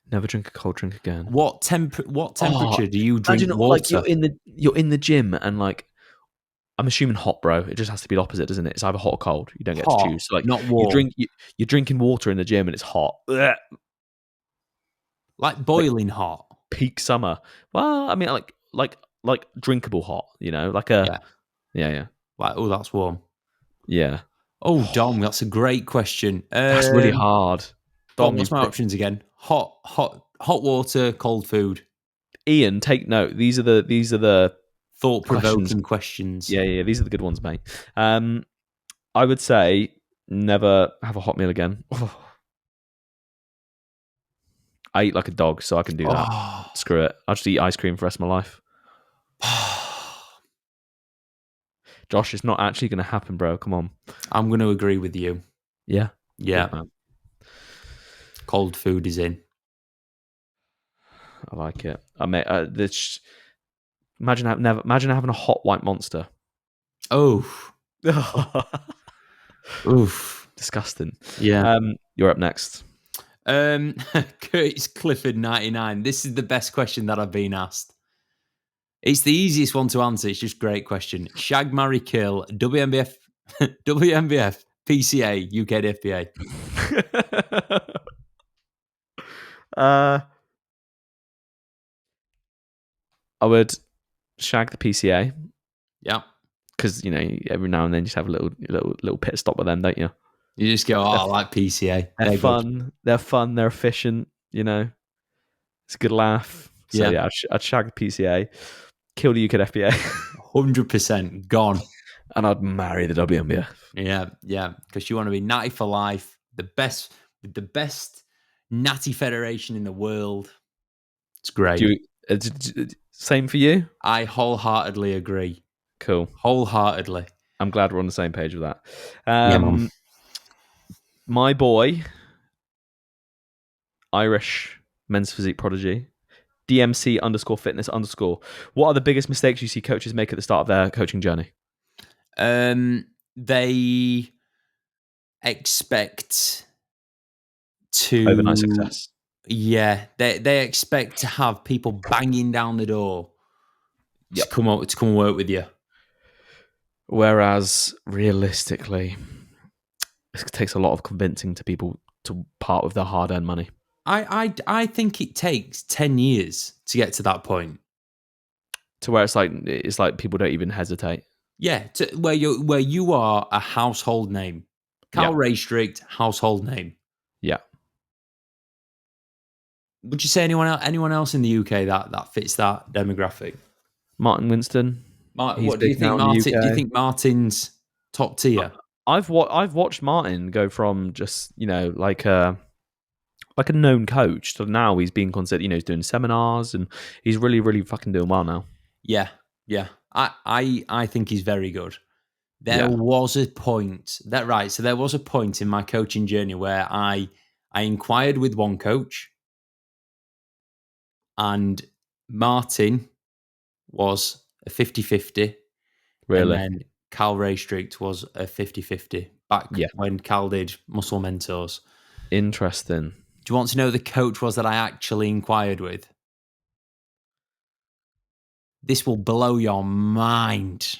Never drink a cold drink again. What temperature do you drink water? Like you're in the gym and like I'm assuming hot, bro. It just has to be the opposite, doesn't it? It's either hot or cold. You don't get to choose. So like not warm. You're drinking water in the gym and it's hot. Ugh. Like boiling hot. Peak summer. Well, I mean like drinkable hot, like a yeah. Like, that's warm. Yeah. Oh, Dom, that's a great question. That's really hard. Dom, what's my options again? Hot water, cold food. Ian, take note. These are the thought-provoking questions. Yeah, these are the good ones, mate. I would say never have a hot meal again. I eat like a dog, so I can do that. Screw it. I'll just eat ice cream for the rest of my life. Josh, it's not actually going to happen, bro. Come on. I'm going to agree with you. Yeah? Yeah. Cold food is in. I like it. Imagine having a hot white monster. Oh. Oof. Disgusting. Yeah. You're up next. Curtis Clifford 99. This is the best question that I've been asked. It's the easiest one to answer. It's just a great question. Shag, marry, kill, WNBF, PCA, UK FBA. I would shag the PCA. Yeah. Because, every now and then you just have a little pit stop with them, don't you? You just go, I like PCA. They're fun. They're fun. They're efficient. It's a good laugh. So yeah, I'd shag the PCA, kill the UK FBA. 100% gone. And I'd marry the WNBF. Yeah. Because you want to be natty for life. The best natty federation in the world. It's great. Same for you? I wholeheartedly agree. Cool. Wholeheartedly. I'm glad we're on the same page with that. Yeah, Mum. My boy, Irish men's physique prodigy, DMC _fitness_. What are the biggest mistakes you see coaches make at the start of their coaching journey? They expect to overnight success. Yeah, they expect to have people banging down the door to come and work with you. Whereas realistically, it takes a lot of convincing to people to part with their hard-earned money. I think it takes 10 years to get to that point. To where it's like people don't even hesitate. Yeah, where you are a household name. Calrri strict household name. Yeah. Would you say anyone else in the UK that fits that demographic? Martin Winston. What do you think, Martin? Do you think Martin's top tier? I've watched Martin go from just like a known coach to now he's being considered. He's doing seminars and he's really, really fucking doing well now. Yeah. I think he's very good. There was a point So there was a point in my coaching journey where I inquired with one coach, and Martin was a 50-50. Really? And then Calrri strict was a 50-50 back when Cal did Muscle Mentors. Interesting. Do you want to know the coach was that I actually inquired with? This will blow your mind.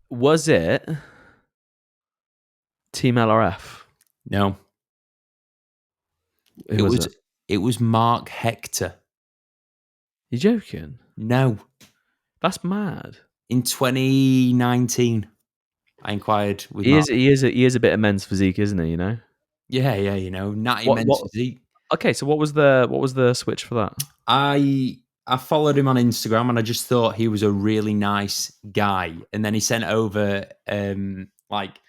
Was it Team LRF? No. Who was it? It was Mark Hector. You joking? No. That's mad. In 2019, I inquired with He Mark. he is a bit of men's physique, isn't he? You know. Yeah, natty What men's what? physique. Okay, so what was the switch for that? I followed him on Instagram and I just thought he was a really nice guy. And then he sent over like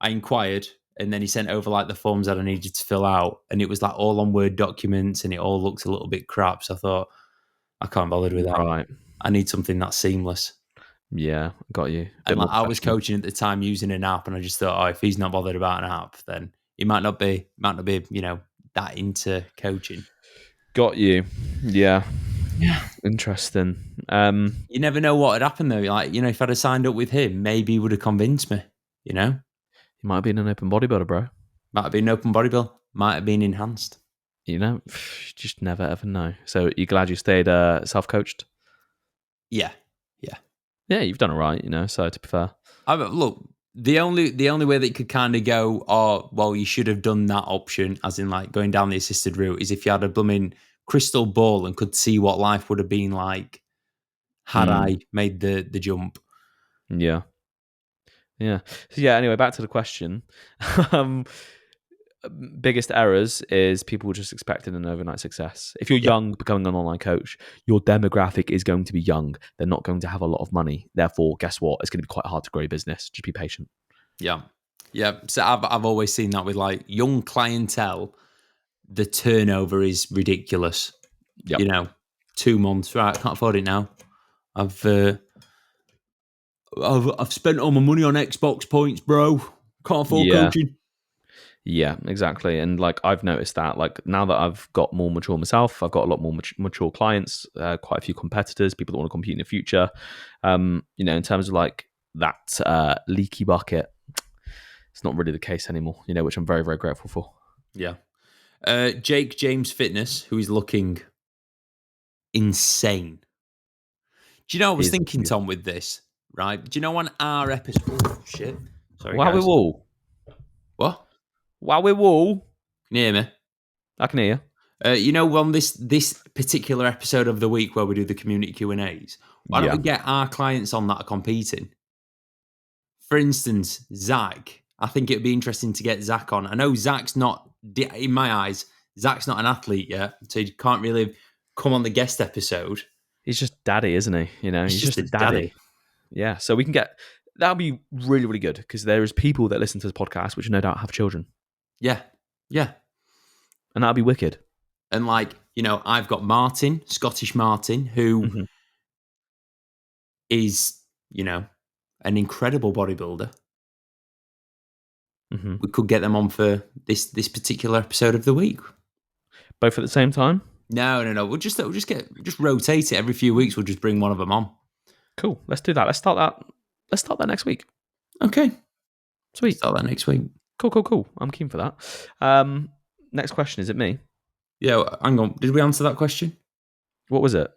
I inquired and then he sent over like the forms that I needed to fill out and it was like all on Word documents and it all looked a little bit crap. So I thought I can't bother with that. Right. I need something that's seamless. Yeah, got you. Bit And like more I was professional. coaching at the time using an app and I just thought, oh, if he's not bothered about an app, then he might not be, that into coaching. Got you. Yeah. Yeah. Interesting. You never know what would happen though. Like, if I'd have signed up with him, maybe he would have convinced me, He might have been an open bodybuilder, bro. Might have been open bodybuild, might have been enhanced. You just never ever know. So you're glad you stayed self-coached? Yeah. Yeah, you've done all right, so to be fair. Look, the only way that you could kind of go, oh, well, you should have done that option, as in like going down the assisted route, is if you had a blooming crystal ball and could see what life would have been like had I made the jump. Yeah. Yeah. So yeah, anyway, back to the question. Biggest errors is people just expecting an overnight success. If you're young, becoming an online coach, your demographic is going to be young. They're not going to have a lot of money. Therefore, guess what? It's going to be quite hard to grow your business. Just be patient. Yeah. So I've always seen that with like young clientele, the turnover is ridiculous. Yep. 2 months, right? I can't afford it now. I've spent all my money on Xbox points, bro. Can't afford coaching. Yeah, exactly. And like I've noticed that like now that I've got more mature myself, I've got a lot more mature clients, quite a few competitors, people that want to compete in the future. In terms of like that leaky bucket, it's not really the case anymore, which I'm very, very grateful for. Yeah. Jake James Fitness, who is looking insane. Do you know, I was thinking, Tom, with this, right? Do you know on our episode? Oh, shit. Sorry, Wow, guys. we wall. What? Wow, we wall. Can you hear me? I can hear you. On this particular episode of the week where we do the community Q&As, why don't we get our clients on that are competing? For instance, Zach. I think it would be interesting to get Zach on. I know Zach's not, in my eyes, Zach's not an athlete yet, so he can't really come on the guest episode. He's just daddy, isn't he? He's just a daddy. Yeah, so we can get... That'll be really, really good because there is people that listen to this podcast which no doubt have children. Yeah. And that'll be wicked. And like, I've got Martin, Scottish Martin, who is, an incredible bodybuilder. We could get them on for this particular episode of the week. Both at the same time? No. We'll just rotate it every few weeks. We'll just bring one of them on. Cool. Let's do that. Let's start that next week. Okay. Sweet. Start that next week. Cool. I'm keen for that. Next question. Is it me? Yeah. Hang on. Did we answer that question? What was it?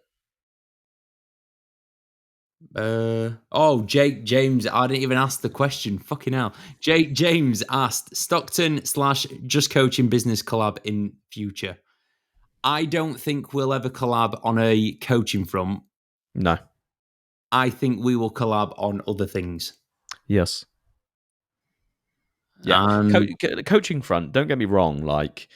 Jake James. I didn't even ask the question. Fucking hell. Jake James asked Stockton / Just Coaching Business collab in future. I don't think we'll ever collab on a coaching front. No. I think we will collab on other things. Yes. Yeah. Coaching front, don't get me wrong, like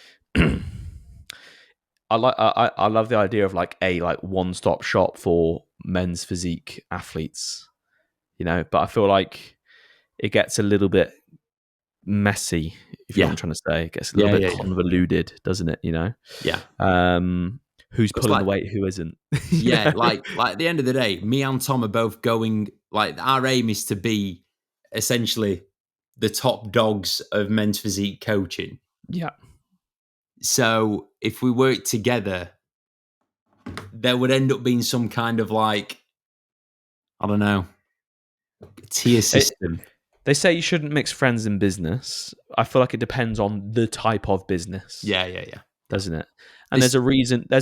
I love the idea of like a one-stop shop for men's physique athletes, but I feel like it gets a little bit messy, if you know what I'm trying to say. It gets a little bit convoluted, doesn't it? Yeah. Who's pulling the weight, who isn't? Yeah, like at the end of the day, me and Tom are both going, like our aim is to be essentially the top dogs of men's physique coaching. Yeah. So if we work together, there would end up being some kind of like, I don't know, tier system. They say you shouldn't mix friends in business. I feel like it depends on the type of business. Yeah. Doesn't it? And there's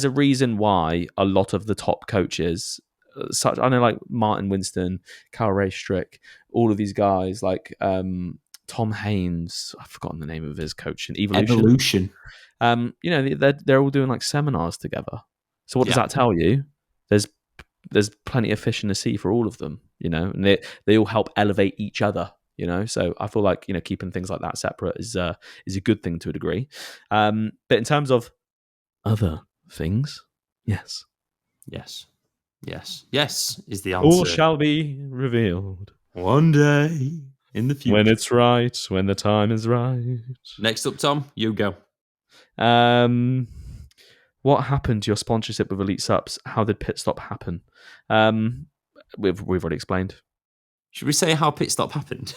a reason why a lot of the top coaches, I know like Martin Winston, Calrri, all of these guys, like Tom Tom Haynes. I've forgotten the name of his coaching. Evolution. Evolution. They're all doing like seminars together. So what does Yeah. that tell you? There's plenty of fish in the sea for all of them, and they all help elevate each other, So I feel like keeping things like that separate is a good thing to a degree. But in terms of other things, yes, is the answer. all shall be revealed One day in the future. when it's right, when the time is right. Next up, Tom, you go. What happened to your sponsorship with Elite Supps? How did Pit Stop happen? We've already explained. Should we say how Pit Stop happened?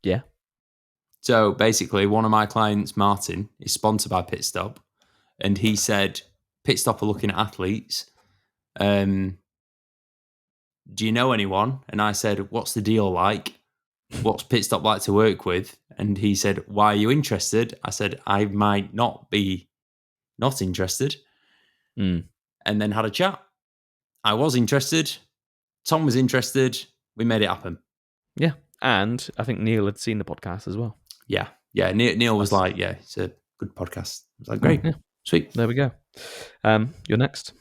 Yeah. So basically, one of my clients, Martin, is sponsored by Pit Stop, and he said, Pit Stop are looking at athletes. Do you know anyone? And I said, what's the deal like? What's Pit Stop like to work with? And he said, why are you interested? I said, I might not be not interested. Mm. And then had a chat. I was interested. Tom was interested. We made it happen. Yeah. And I think Neil had seen the podcast as well. Yeah. Neil was like, yeah, it's a good podcast. I was like, great. Yeah. Sweet. There we go. You're next.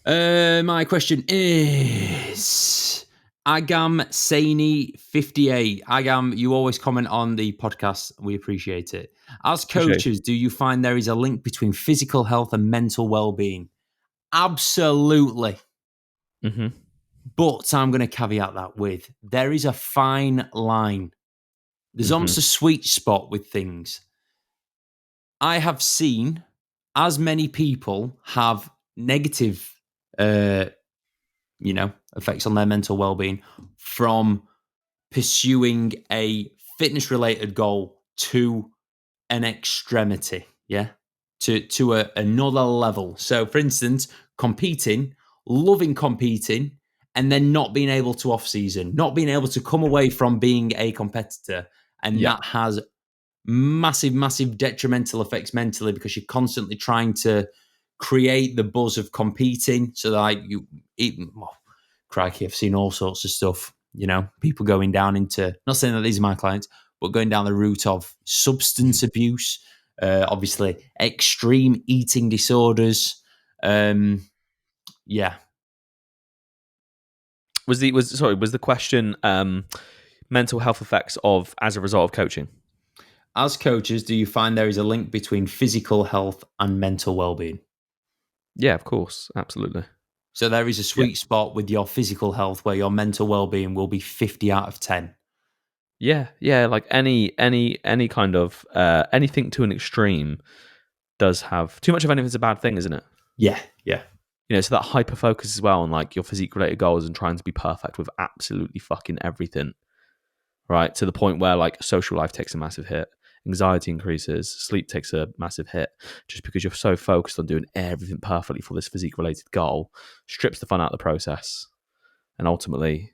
My question is Agam Saini 58. Agam, you always comment on the podcast. We appreciate it. As coaches, do you find there is a link between physical health and mental well-being? Absolutely. Mm-hmm. But I'm going to caveat that with there is a fine line. There's almost a sweet spot with things. I have seen as many people have negative effects on their mental well-being from pursuing a fitness-related goal to an extremity, to another level. So, for instance, loving competing, and then not being able to off-season, not being able to come away from being a competitor, and that has massive detrimental effects mentally because you're constantly trying to create the buzz of competing. So like crikey, I've seen all sorts of stuff, people going down into, not saying that these are my clients, but going down the route of substance abuse, obviously extreme eating disorders. Was the question mental health effects as a result of coaching? As coaches, do you find there is a link between physical health and mental well-being? Yeah, of course. Absolutely. So there is a sweet spot with your physical health where your mental well-being will be 50 out of 10. Yeah. Like any kind of anything to an extreme does have too much of anything is a bad thing, isn't it? Yeah. So that hyper focus as well on like your physique related goals and trying to be perfect with absolutely fucking everything, right? To the point where like social life takes a massive hit. Anxiety increases, sleep takes a massive hit just because you're so focused on doing everything perfectly for this physique-related goal, strips the fun out of the process, and ultimately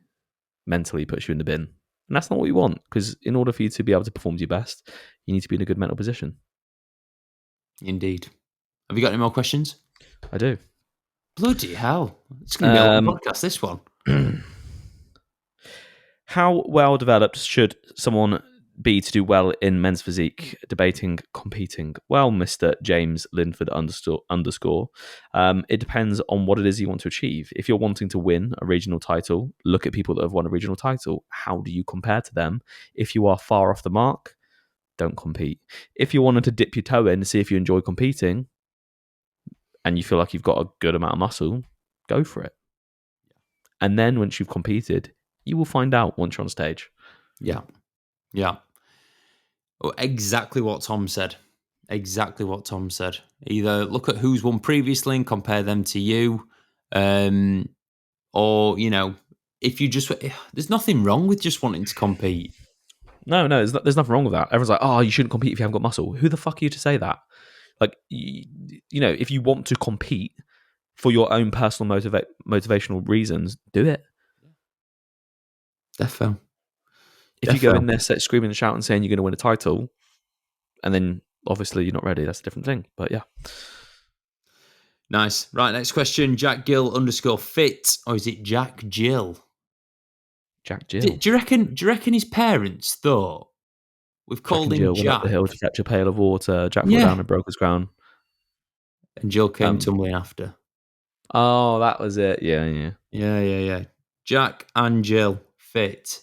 mentally puts you in the bin. And that's not what you want, because in order for you to be able to perform to your best, you need to be in a good mental position. Indeed. Have you got any more questions? I do. Bloody hell. It's going to be a long podcast, this one. How well developed should someone be to do well in men's physique, debating, competing? Well, Mr. James Linford underscore. It depends on what it is you want to achieve. If you're wanting to win a regional title, look at people that have won a regional title. How do you compare to them? If you are far off the mark, don't compete. If you wanted to dip your toe in to see if you enjoy competing and you feel like you've got a good amount of muscle, go for it. And then once you've competed, you will find out once you're on stage. Yeah. Oh, exactly what Tom said. Either look at who's won previously and compare them to you, or if you just, there's nothing wrong with just wanting to compete. No, there's nothing wrong with that. Everyone's like, oh, you shouldn't compete if you haven't got muscle. Who the fuck are you to say that? Like, if you want to compete for your own personal motivational reasons, do it. Defo. If you go in there screaming and shouting saying you're going to win a title, and then obviously you're not ready, that's a different thing. But yeah. Nice. Right, next question. Jack Gill _ fit. Or is it Jack Jill? Jack Jill. Do you reckon his parents thought we've Jack called and him Jill went up Jack? the hill to fetch a pail of water. Jack fell Yeah. down and broke his crown. And Jill came tumbling after. Oh, that was it. Yeah. Yeah. Jack and Jill fit.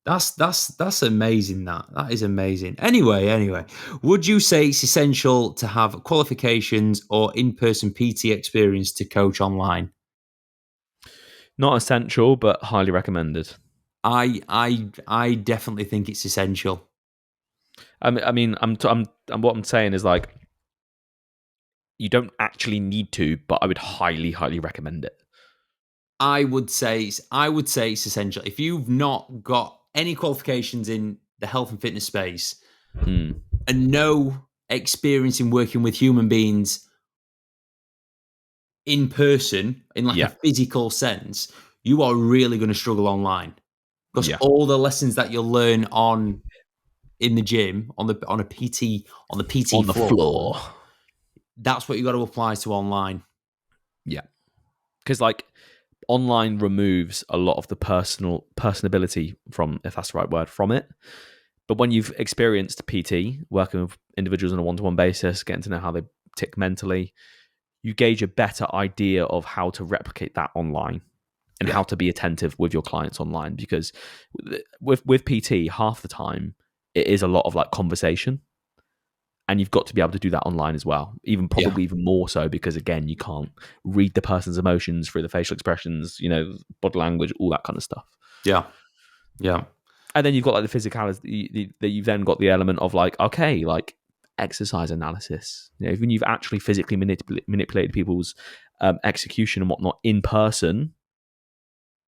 That's amazing. That is amazing. Anyway, would you say it's essential to have qualifications or in-person PT experience to coach online? Not essential, but highly recommended. I definitely think it's essential. I mean, what I'm saying is like, you don't actually need to, but I would highly, highly recommend it. I would say it's essential. If you've not got any qualifications in the health and fitness space and no experience in working with human beings in person, in like a physical sense, you are really going to struggle online. Because all the lessons that you'll learn in the gym, on the PT floor, that's what you got to apply to online. Yeah. Because like online removes a lot of the personability from, if that's the right word, from it. But when you've experienced PT, working with individuals on a one-to-one basis, getting to know how they tick mentally, you gauge a better idea of how to replicate that online and how to be attentive with your clients online. Because with PT, half the time, it is a lot of like conversation. And you've got to be able to do that online as well, probably even more so, because again, you can't read the person's emotions through the facial expressions, body language, all that kind of stuff. Yeah. And then you've got like the physicality that you've then got the element of like, okay, like exercise analysis. When you've actually physically manipulated people's execution and whatnot in person,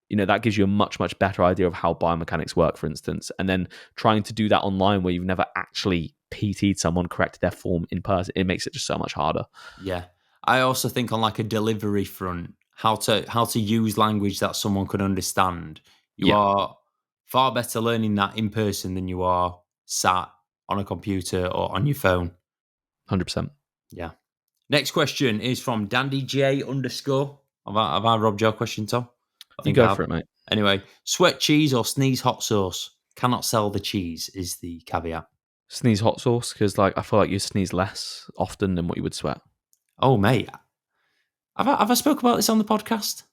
that gives you a much, much better idea of how biomechanics work, for instance. And then trying to do that online where you've never actually PT'd someone, corrected their form in person, it makes it just so much harder. Yeah. I also think on like a delivery front, how to use language that someone can understand. You are far better learning that in person than you are sat on a computer or on your phone. 100%. Yeah. Next question is from Dandy J _. Have I robbed your question, Tom? I think you I go have. for it, mate. Anyway, sweat cheese or sneeze hot sauce? Cannot sell the cheese is the caveat. Sneeze hot sauce, because like I feel like you sneeze less often than what you would sweat. Oh, mate. Have I spoke about this on the podcast?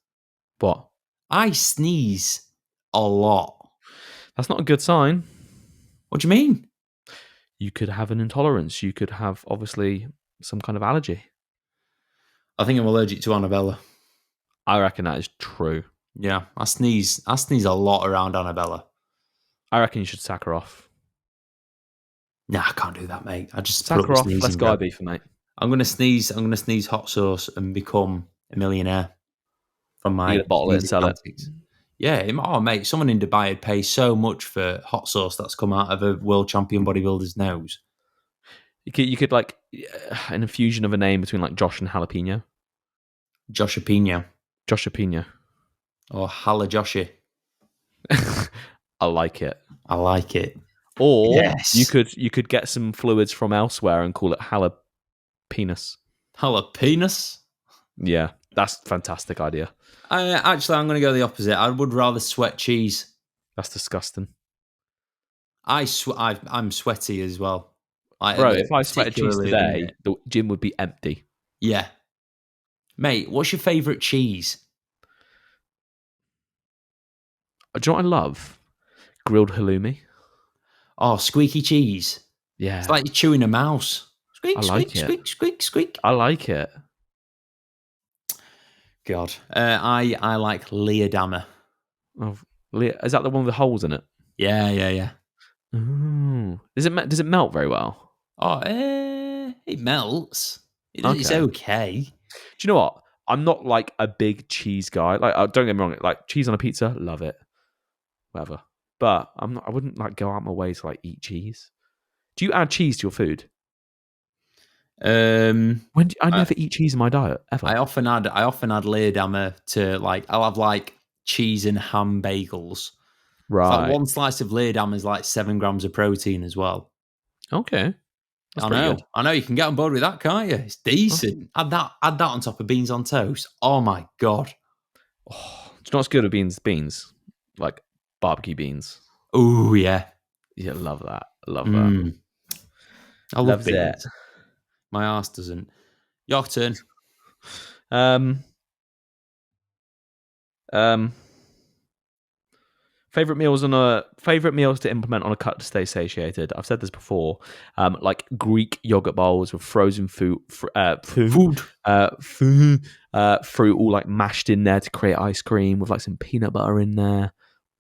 What? I sneeze a lot. That's not a good sign. What do you mean? You could have an intolerance. You could have, obviously, some kind of allergy. I think I'm allergic to Annabella. I reckon that is true. Yeah, I sneeze a lot around Annabella. I reckon you should sack her off. Nah, I can't do that, mate. I just sack her off. Let's go Ibiza, mate. I'm gonna sneeze hot sauce and become a millionaire from my bottle it and sell antics. Yeah, mate, someone in Dubai would pay so much for hot sauce that's come out of a world champion bodybuilder's nose. You could like an infusion of a name between like Josh and Jalapeno. Joshapino. Joshapino. Or Halajoshi. I like it. Or you could get some fluids from elsewhere and call it jalapenos. Jalapenos? Yeah, that's a fantastic idea. Actually, I'm going to go the opposite. I would rather sweat cheese. That's disgusting. I'm sweaty as well. Bro, if I sweated cheese today, the gym would be empty. Yeah. Mate, what's your favourite cheese? Do you know what I love? Grilled halloumi. Oh, squeaky cheese. Yeah. It's like you're chewing a mouse. Squeak, I squeak, like it. squeak, squeak, squeak. I like it. God. I like Leerdammer. Oh, is that the one with the holes in it? Yeah. Ooh. Does it melt very well? Oh, it melts. It's okay. Do you know what? I'm not like a big cheese guy. Like, don't get me wrong. Like cheese on a pizza, love it. Whatever. But I wouldn't like go out my way to like eat cheese. Do you add cheese to your food? I never eat cheese in my diet ever. I often add Leerdammer to like. I'll have like cheese and ham bagels. Right. It's like one slice of Leerdammer is like 7 grams of protein as well. Okay. I know. You can get on board with that, can't you? It's decent. Add that on top of beans on toast. Oh my God. Oh, do you know what's good with beans? Like barbecue beans. Oh yeah. Yeah, love that. Love that. I love Loves beans. My ass doesn't. Your turn. Um, favorite meals to implement on a cut to stay satiated. I've said this before. Like Greek yogurt bowls with frozen fruit, fruit all like mashed in there to create ice cream with like some peanut butter in there.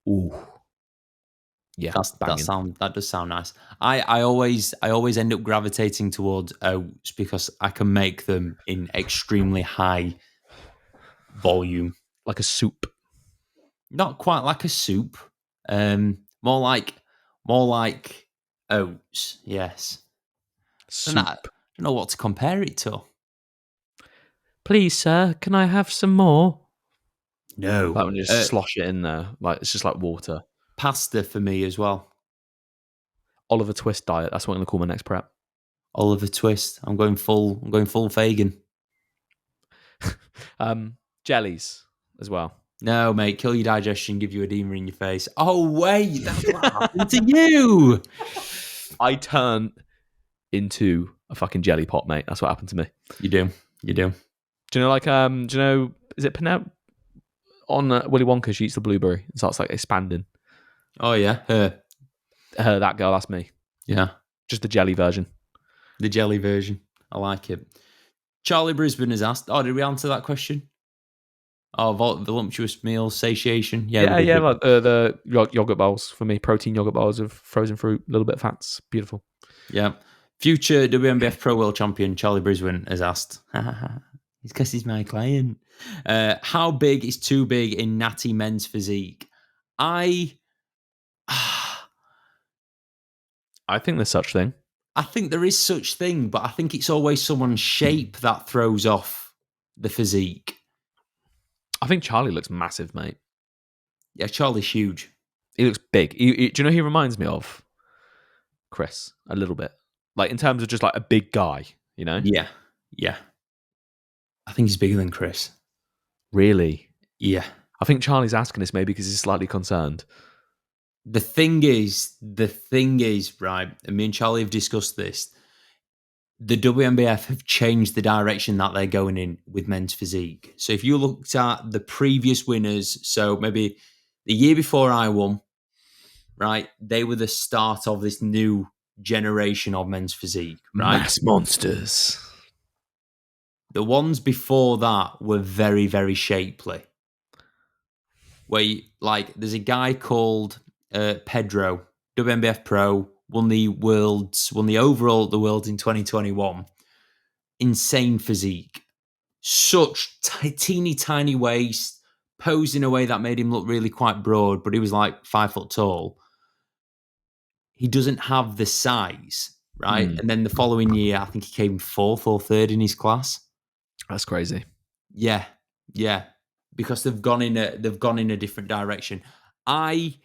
Ooh, yeah, That does sound nice. I always end up gravitating towards oats because I can make them in extremely high volume. like a soup. Not quite like a soup. More like oats. Yes. Soup. I don't know what to compare it to. Please, sir, can I have some more? No. Like when you just slosh it in there, like it's just like water. Pasta for me as well. Oliver Twist diet. That's what I'm gonna call my next prep. Oliver Twist. I'm going full Fagin. Jellies as well. No, mate, kill your digestion, give you edema in your face. Oh, wait, that's what happened to you. I turn into a fucking jelly pot, mate. That's what happened to me. You do. Do you know, is it Penelope on Willy Wonka? She eats the blueberry. It starts like expanding. Oh, yeah, her. That girl, that's me. Yeah. Just the jelly version. The jelly version. I like it. Charlie Brisbane has asked, did we answer that question? Oh, voluptuous meals, satiation. Yeah, like the yogurt bowls for me. Protein yogurt bowls of frozen fruit, a little bit of fats. Beautiful. Yeah. Future WNBF Pro World Champion Charlie Brisbane has asked, it's because he's my client. How big is too big in natty men's physique? I think there's such thing. I think there is such thing, but I think it's always someone's shape that throws off the physique. I think Charlie looks massive, mate. Yeah, Charlie's huge. He looks big. Do you know who he reminds me of? Chris, a little bit. Like in terms of just like a big guy, you know? Yeah. I think he's bigger than Chris. Really? Yeah. I think Charlie's asking this maybe because he's slightly concerned. The thing is, right, and me and Charlie have discussed this, the WNBF have changed the direction that they're going in with men's physique. So if you looked at the previous winners, so maybe the year before I won, right, they were the start of this new generation of men's physique, right? Mass monsters. The ones before that were very, very shapely. There's a guy called Pedro, WNBF Pro, won the overall at the Worlds in 2021. Insane physique. Such teeny tiny waist, posed in a way that made him look really quite broad, but he was like 5 foot tall. He doesn't have the size, right? And then the following year, I think he came 4th or 3rd in his class. That's crazy. Yeah. Because they've gone in a different direction. I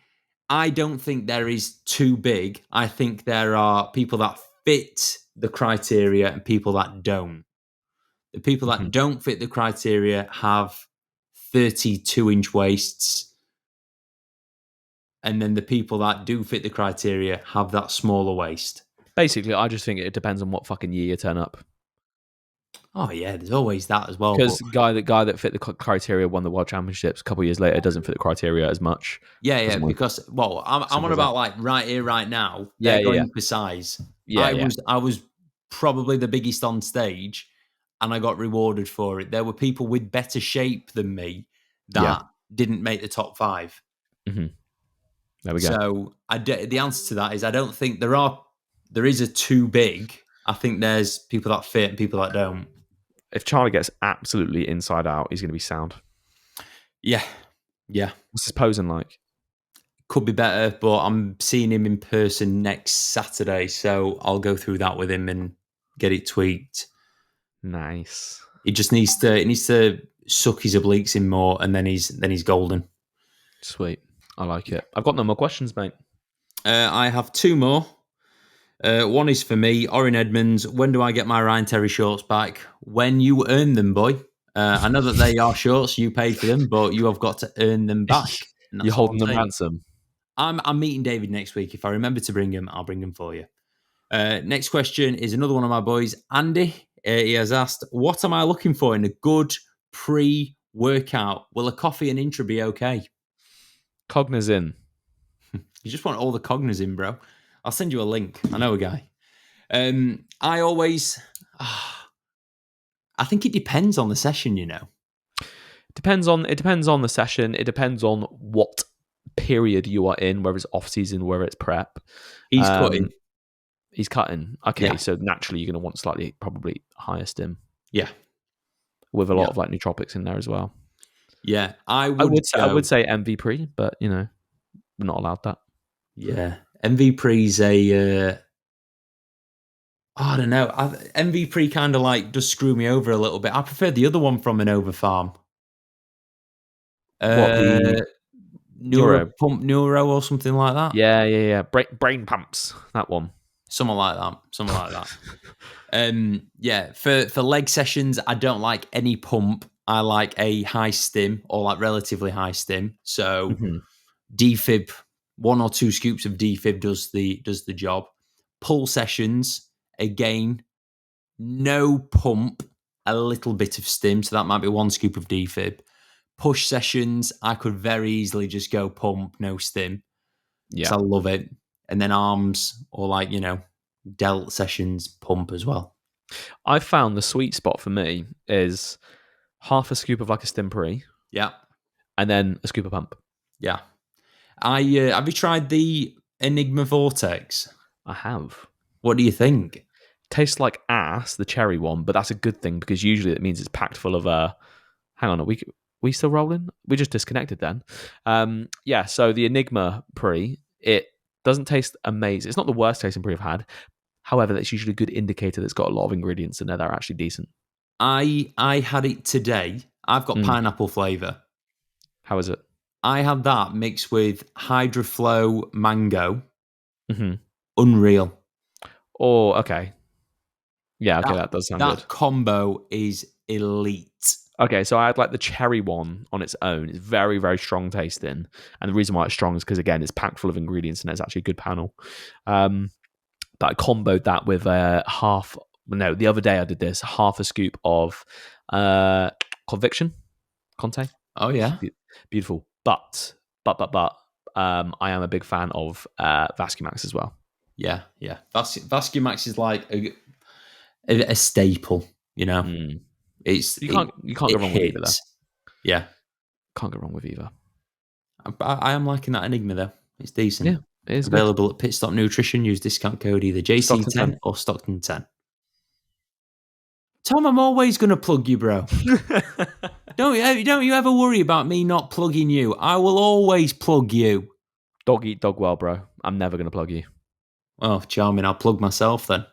don't think there is too big. I think there are people that fit the criteria and people that don't. The people that don't fit the criteria have 32-inch waists. And then the people that do fit the criteria have that smaller waist. Basically, I just think it depends on what fucking year you turn up. Oh, yeah, there's always that as well. Because the guy that fit the criteria won the World Championships a couple of years later doesn't fit the criteria as much. Yeah, because, I'm on about like right here, right now. They're going for size. I was probably the biggest on stage and I got rewarded for it. There were people with better shape than me that didn't make the top 5. Mm-hmm. There we go. So the answer to that is I don't think there is a too big. I think there's people that fit and people that don't. If Charlie gets absolutely inside out, he's going to be sound. Yeah. What's his posing like? Could be better, but I'm seeing him in person next Saturday, so I'll go through that with him and get it tweaked. Nice. He just needs to suck his obliques in more, and then he's golden. Sweet. I like it. I've got no more questions, mate. I have 2 more. One is for me, Orin Edmonds. When do I get my Ryan Terry shorts back? When you earn them, boy. I know that they are shorts. You paid for them, but you have got to earn them back. You're holding them ransom. I'm meeting David next week. If I remember to bring him, I'll bring him for you. Next question is another one of my boys, Andy. He has asked, what am I looking for in a good pre-workout? Will a coffee and intra be okay? Cognizin. You just want all the cognas in, bro. I'll send you a link. I know a guy. I always... I think it depends on the session, you know. It depends on the session. It depends on what period you are in, whether it's off season, whether it's prep. He's cutting. He's cutting. Okay, Yeah. so naturally you're going to want slightly, probably higher stim. Yeah. With a lot of like nootropics in there as well. Yeah, I would say MV pre, but you know, we're not allowed that. Yeah, MV pre's a. I don't know. MV pre kind of like does screw me over a little bit. I prefer the other one from Innova Farm. The Neuro Pump Neuro or something like that. Yeah. Brain pumps. That one. Something like that. Yeah. For leg sessions, I don't like any pump. I like a high stim or like relatively high stim. So defib, 1 or 2 scoops of defib does the job. Pull sessions, again, no pump, a little bit of stim. So that might be 1 scoop of defib. Push sessions, I could very easily just go pump, no stim. Yeah. I love it. And then arms or like, you know, delt sessions, pump as well. I found the sweet spot for me is half a scoop of like a stim pre. Yeah. And then a scoop of pump. Yeah. Have you tried the Enigma Vortex? I have. What do you think? Tastes like ass, the cherry one, but that's a good thing because usually it means it's packed full of hang on, are we still rolling? We just disconnected then. Yeah, so the Enigma pre, it doesn't taste amazing. It's not the worst tasting pre I've had. However, that's usually a good indicator that it's got a lot of ingredients in there that are actually decent. I had it today. I've got pineapple flavour. How is it? I had that mixed with Hydroflow mango. Mm-hmm. Unreal. Oh, okay. Yeah, okay, that does sound good. That combo is elite. Okay, so I had like the cherry one on its own. It's very, very strong tasting. And the reason why it's strong is because, again, it's packed full of ingredients and it's actually a good panel. But I comboed that with the other day I did this, half a scoop of Conviction, Conte. Oh, yeah. Beautiful. But, I am a big fan of Vascumax as well. Yeah. Vascumax is like a staple, you know. You can't go wrong with either, though. Yeah. Can't go wrong with either. I am liking that Enigma, though. It's decent. Yeah, it is available good. At Pit Stop Nutrition. Use discount code either JC10 or Stockton10. Tom, I'm always going to plug you, bro. Don't you ever worry about me not plugging you. I will always plug you. Dog eat dog well, bro. I'm never going to plug you. Oh, charming. I'll plug myself then.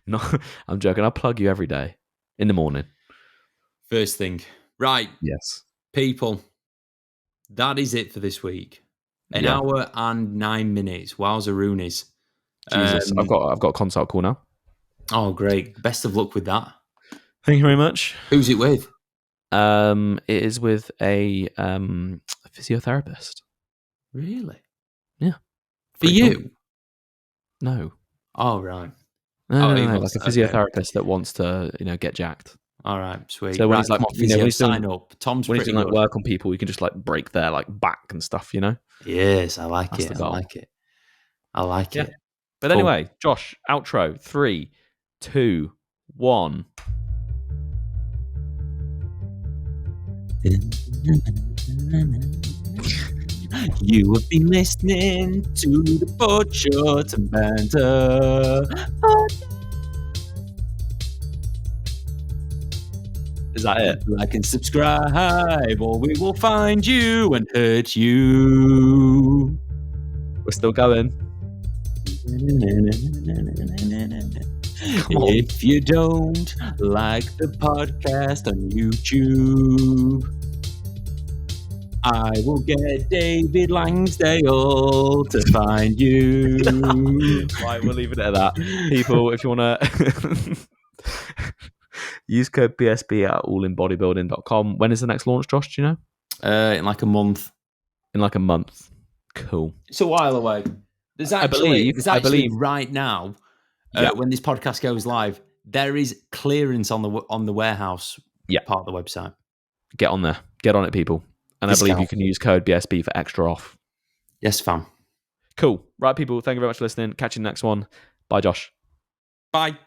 No, I'm joking. I'll plug you every day in the morning. First thing. Right. Yes. People, that is it for this week. An hour and 9 minutes. Wowzaroonies. Jesus, I've got a consult call now. Oh, great. Best of luck with that. Thank you very much. Who's it with? It is with a physiotherapist. Really? Yeah. For you? No. Oh, right. No, like a physiotherapist that wants to, get jacked. All right, sweet. So when he's like, when he's sign up. Tom's when he's pretty doing good. like work on people, you can just like break their like back and stuff, Yes, I like it. I like it. But cool. Anyway, Josh, outro. 3, 2, 1. You have been listening to the Board Shorts and Banter. Is that it? Like and subscribe, or we will find you and hurt you. We're still going. If you don't like the podcast on YouTube, I will get David Langsdale to find you. Right, we'll leave it at that. People, if you want to use code BSB at allinbodybuilding.com. When is the next launch, Josh? Do you know? In like a month. In like a month. Cool. It's a while away. There's I actually believe right now, Yeah. when this podcast goes live, there is clearance on the warehouse part of the website. Get on there. Get on it, people. And I believe you Discount. can use code BSB for extra off. Yes, fam. Cool. Right, people. Thank you very much for listening. Catch you in the next one. Bye, Josh. Bye.